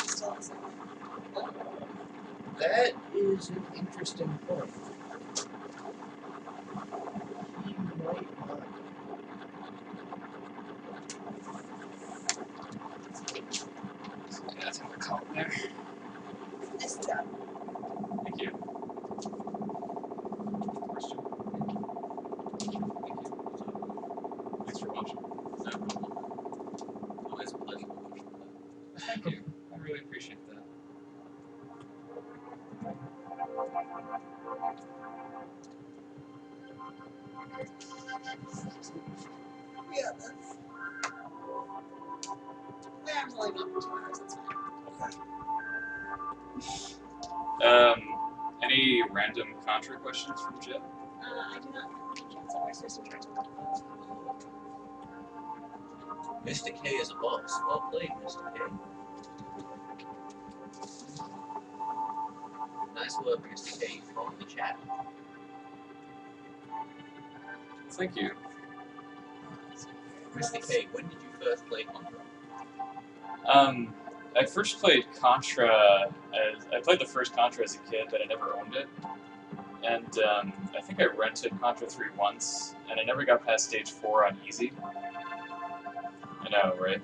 Still the same. That is an interesting point. He might not. Yeah, that's what I call it there. Nice job. Thank you. Question. Thank you. Thanks for watching. No problem. Always a pleasure watching that. Thank you. I really appreciate that. We got this. Yeah, I'm only going for 2 hours, that's fine. Any random Contra questions from Jeff? I do not have any chance of my sister trying to look at Mr. K is a boss. Well played, Mr. K. Nice work, Mr. K, from the chat. Thank you. Mr. K, when did you first play Contra? I first played Contra I played the first Contra as a kid, but I never owned it. And I think I rented Contra 3 once, and I never got past stage 4 on easy. I know, right?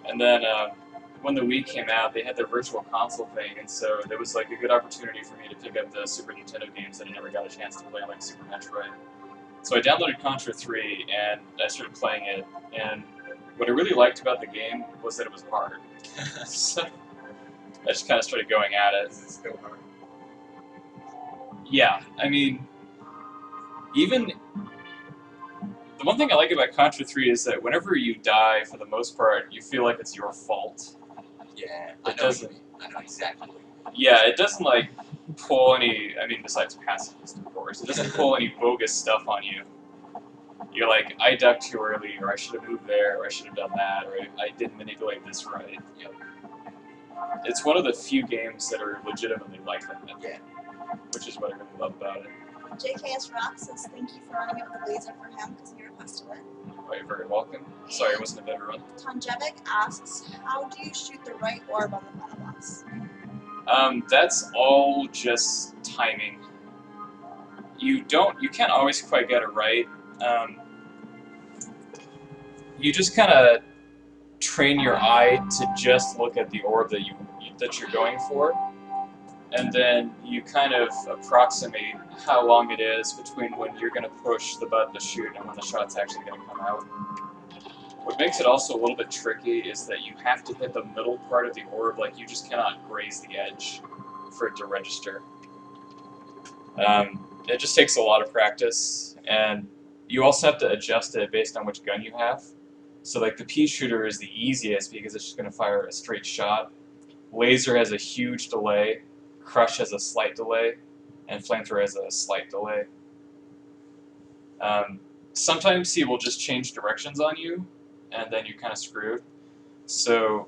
And then when the Wii came out, they had their virtual console thing, and so there was like a good opportunity for me to pick up the Super Nintendo games that I never got a chance to play, like Super Metroid. So I downloaded Contra 3, and I started playing it, and what I really liked about the game was that it was hard. So I just kind of started going at it. Is it still hard? Yeah, I mean, even the one thing I like about Contra 3 is that whenever you die, for the most part, you feel like it's your fault. Yeah, It doesn't. I know exactly what you mean. Yeah, it doesn't like pull any. I mean, besides pacifist, of course, it doesn't pull any bogus stuff on you. You're like, I ducked too early, or I should have moved there, or I should have done that, or I didn't manipulate this right. Yep. It's one of the few games that are legitimately like that. Yeah. Which is what I really love about it. JKS Rock says thank you for running it with the laser for him because he requested it. Oh, you're very welcome. Sorry, it wasn't a better run. Tonjevic asks, how do you shoot the right orb on the final boss? That's all just timing. You can't always quite get it right. You just kind of train your eye to just look at the orb that you're going for, and then you kind of approximate how long it is between when you're going to push the button to shoot and when the shot's actually going to come out. What makes it also a little bit tricky is that you have to hit the middle part of the orb, like you just cannot graze the edge for it to register. It just takes a lot of practice, and you also have to adjust it based on which gun you have. So like the pea shooter is the easiest because it's just going to fire a straight shot. Laser has a huge delay, Crush has a slight delay, and Flamethrower has a slight delay. sometimes he will just change directions on you, and then you're kind of screwed. So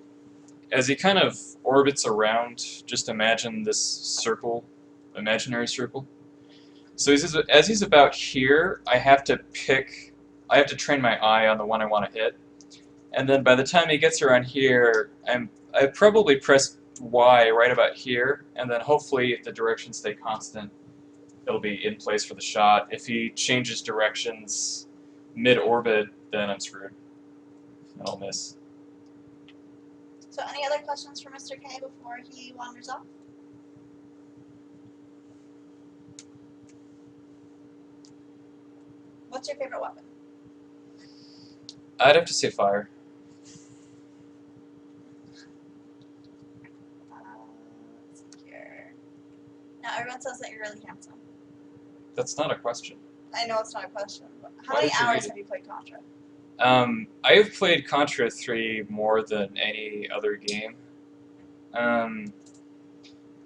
as he kind of orbits around, just imagine this circle, imaginary circle. So as he's about here, I have to train my eye on the one I want to hit. And then by the time he gets around here, I probably press Y right about here, and then hopefully if the directions stay constant, it'll be in place for the shot. If he changes directions mid-orbit, then I'm screwed. And I'll miss. So any other questions for Mr. K before he wanders off? What's your favorite weapon? I'd have to say fire. Let's see here. Now everyone says that you're really handsome. That's not a question. I know it's not a question, but how Why many did you hours read it? have you played Contra? I have played Contra 3 more than any other game. I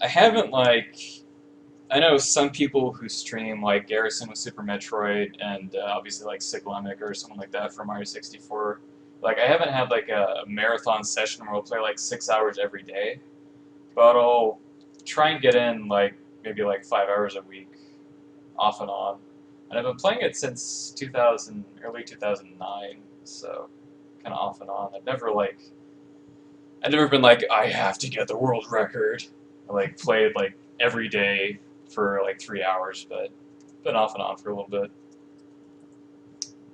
haven't, I know some people who stream, like Garrison with Super Metroid, and obviously, like, Siglemic or someone like that from Mario 64. Like, I haven't had, like, a marathon session where I'll play, like, 6 hours every day. But I'll try and get in, like, maybe, like, 5 hours a week, off and on. And I've been playing it since early 2009, so kind of off and on. I've never been like, I have to get the world record. I, like, played, like, every day for, like, 3 hours, but been off and on for a little bit.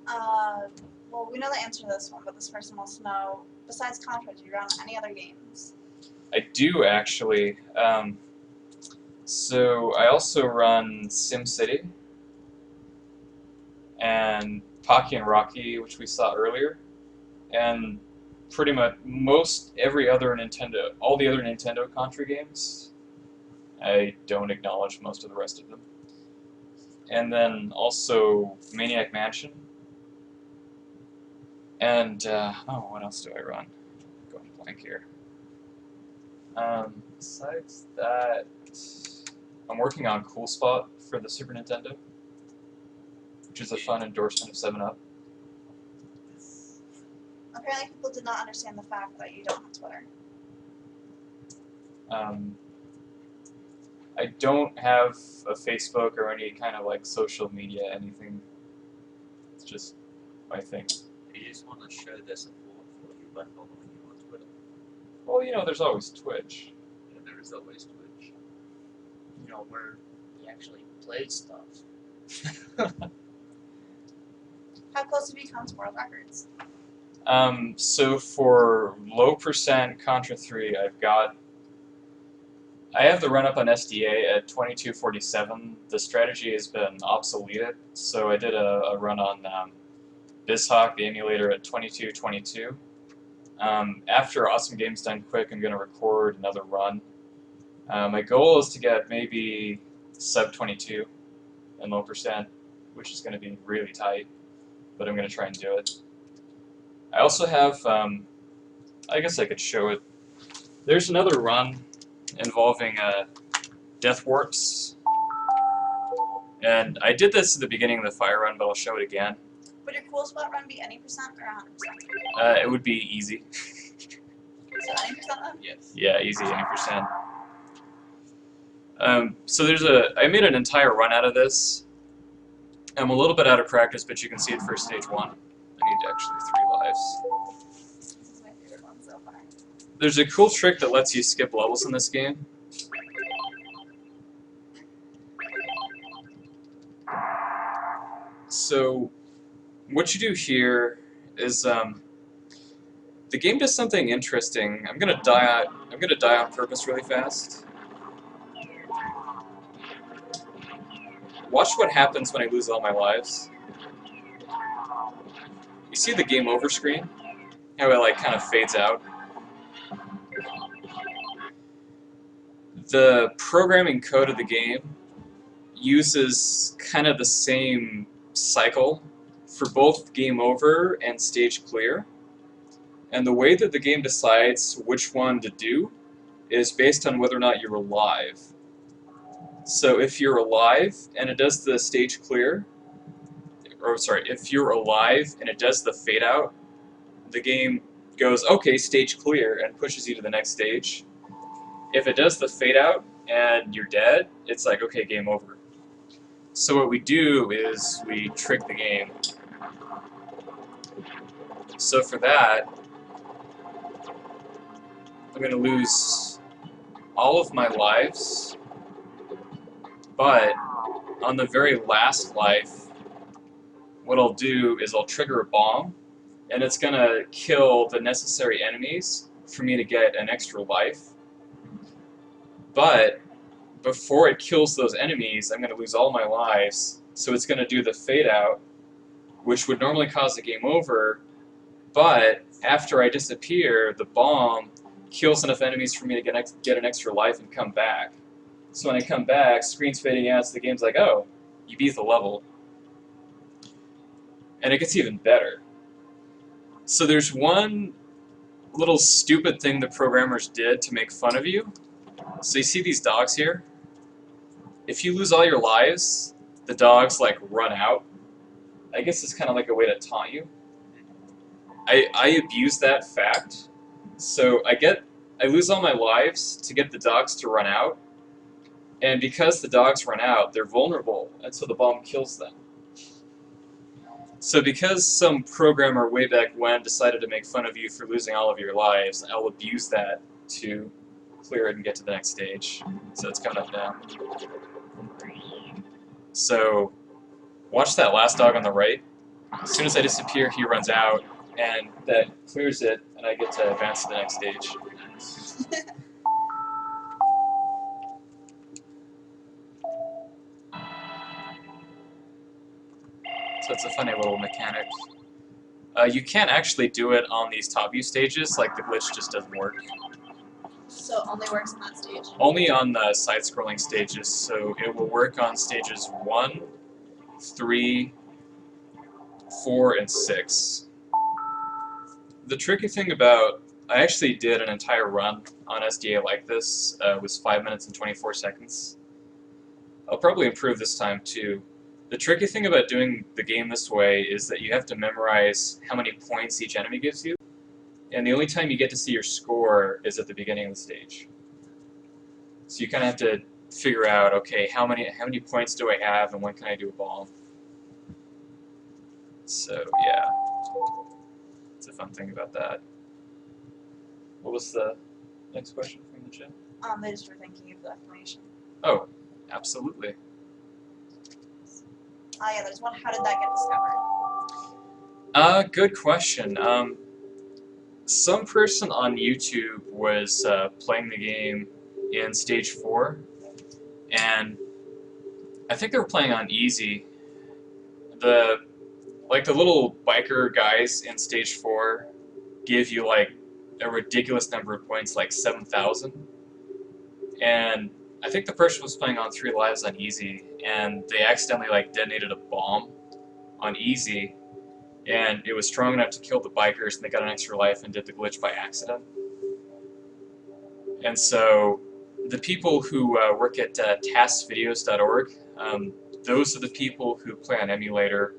Well, we know the answer to this one, but this person wants to know, besides Contra, do you run any other games? I do, actually. So I also run SimCity and Pocky and Rocky, which we saw earlier, and pretty much all the other Nintendo Contra games. I don't acknowledge most of the rest of them. And then also Maniac Mansion. And, what else do I run? Going blank here. Besides that, I'm working on Cool Spot for the Super Nintendo, which is a fun endorsement of 7-Up. Apparently people did not understand the fact that you don't have Twitter. I don't have a Facebook or any kind of, like, social media, anything. It's just my thing. You just want to show their support for you by following you on Twitter. Well, you know, there's always Twitch. Yeah, there is always Twitch. You know, where he actually played stuff. How close have you come to world records? So for low percent Contra 3, I have the run-up on SDA at 2247. The strategy has been obsoleted, so I did a run on BizHawk, the emulator, at 2222. After Awesome Games Done Quick, I'm going to record another run. My goal is to get maybe sub 22 in low percent, which is going to be really tight, but I'm going to try and do it. I also have, I guess I could show it. There's another run involving Death Warps, and I did this at the beginning of the fire run, but I'll show it again. Would your Cool Spot run be any percent or 100%? It would be easy. So any percent then? Yes. Yeah, easy, 80%. So I made an entire run out of this. I'm a little bit out of practice, but you can see it for stage 1. I need actually 3 lives. This is my favorite one so far. There's a cool trick that lets you skip levels in this game. So what you do here is the game does something interesting. I'm gonna die on purpose really fast. Watch what happens when I lose all my lives. You see the game over screen? How it like kind of fades out. The programming code of the game uses kind of the same cycle for both game over and stage clear. And the way that the game decides which one to do is based on whether or not you're alive. So if you're alive and it does the stage clear, or sorry, if you're alive and it does the fade out, the game goes, okay, stage clear, and pushes you to the next stage. If it does the fade out and you're dead, it's like, okay, game over. So what we do is we trick the game. So for that, I'm going to lose all of my lives, but on the very last life, what I'll do is I'll trigger a bomb, and it's going to kill the necessary enemies for me to get an extra life. But before it kills those enemies, I'm going to lose all my lives, so it's going to do the fade out, which would normally cause a game over, but after I disappear, the bomb kills enough enemies for me to get an extra life and come back. So when I come back, screen's fading out, so the game's like, oh, you beat the level. And it gets even better. So there's one little stupid thing the programmers did to make fun of you. So you see these dogs here? If you lose all your lives, the dogs like run out. I guess it's kind of like a way to taunt you. I abuse that fact. So I lose all my lives to get the dogs to run out. And because the dogs run out, they're vulnerable, and so the bomb kills them. So because some programmer way back when decided to make fun of you for losing all of your lives, I'll abuse that to clear it and get to the next stage. So it's coming up now. So watch that last dog on the right. As soon as I disappear, he runs out, and that clears it, and I get to advance to the next stage. So it's a funny little mechanic. You can't actually do it on these top view stages, like the glitch just doesn't work. So it only works on that stage. Only on the side-scrolling stages, so it will work on stages 1, 3, 4, and 6. The tricky thing about, I actually did an entire run on SDA like this. It was 5 minutes and 24 seconds. I'll probably improve this time too. The tricky thing about doing the game this way is that you have to memorize how many points each enemy gives you, and the only time you get to see your score is at the beginning of the stage. So you kind of have to figure out, okay, how many points do I have, and when can I do a bomb? So yeah, it's a fun thing about that. What was the next question from the chat? They just were thanking you for the explanation. Oh, absolutely. Yeah, there's one. How did that get discovered? Good question. Some person on YouTube was playing the game in stage 4, and I think they were playing on easy. The little biker guys in stage 4 give you like a ridiculous number of points, like 7,000. And I think the person was playing on 3 lives on easy, and they accidentally like detonated a bomb on easy, and it was strong enough to kill the bikers, and they got an extra life and did the glitch by accident. And so the people who work at taskvideos.org, those are the people who play on emulator,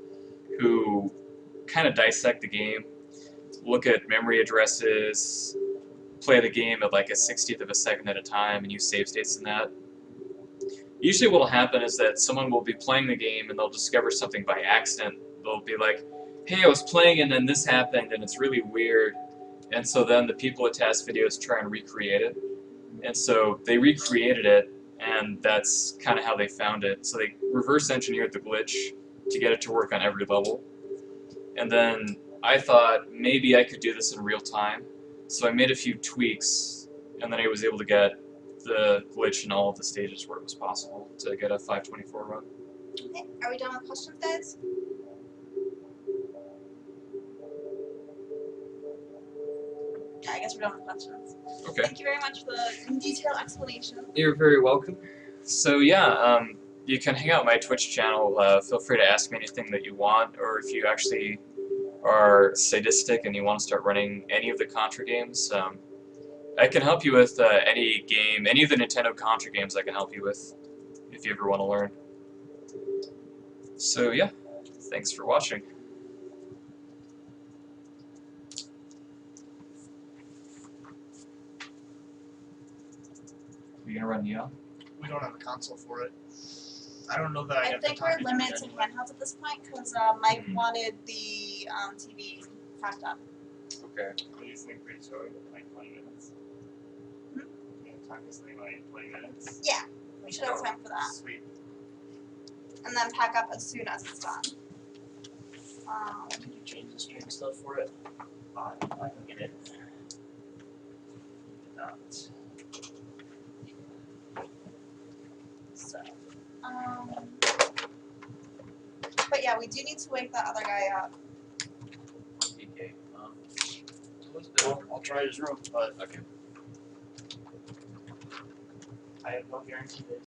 who kind of dissect the game, look at memory addresses, play the game at like a 60th of a second at a time, and use save states in that. Usually what will happen is that someone will be playing the game and they'll discover something by accident. They'll be like, hey, I was playing and then this happened and it's really weird. And so then the people at Task Videos try and recreate it. And so they recreated it, and that's kind of how they found it. So they reverse engineered the glitch to get it to work on every level. And then I thought maybe I could do this in real time. So I made a few tweaks, and then I was able to get the glitch in all of the stages where it was possible to get a 524 run. Okay, are we done with questions, guys? Yeah, I guess we're done with questions. Okay. Thank you very much for the detailed explanation. You're very welcome. So yeah, you can hang out my Twitch channel. Feel free to ask me anything that you want, or if you actually are sadistic and you want to start running any of the Contra games, I can help you with any game, any of the Nintendo Contra games I can help you with, if you ever want to learn. So yeah, Thanks for watching. Are you gonna run Neon? We don't have a console for it. I don't know that I I have the think time we're to do limited it to anyway. handhelds at this point because Mike Mhm. wanted the TV packed up. Okay. We just think pretty short, like 20 minutes. Hmm? Yeah, time is like 20 minutes. Yeah, we should have time for that. Sweet. And then pack up as soon as it's done. Did you change the stream stuff for it? I can get it. Not. So, but yeah, we do need to wake that other guy up. Okay. I'll try his room, but Okay. I have no guarantee that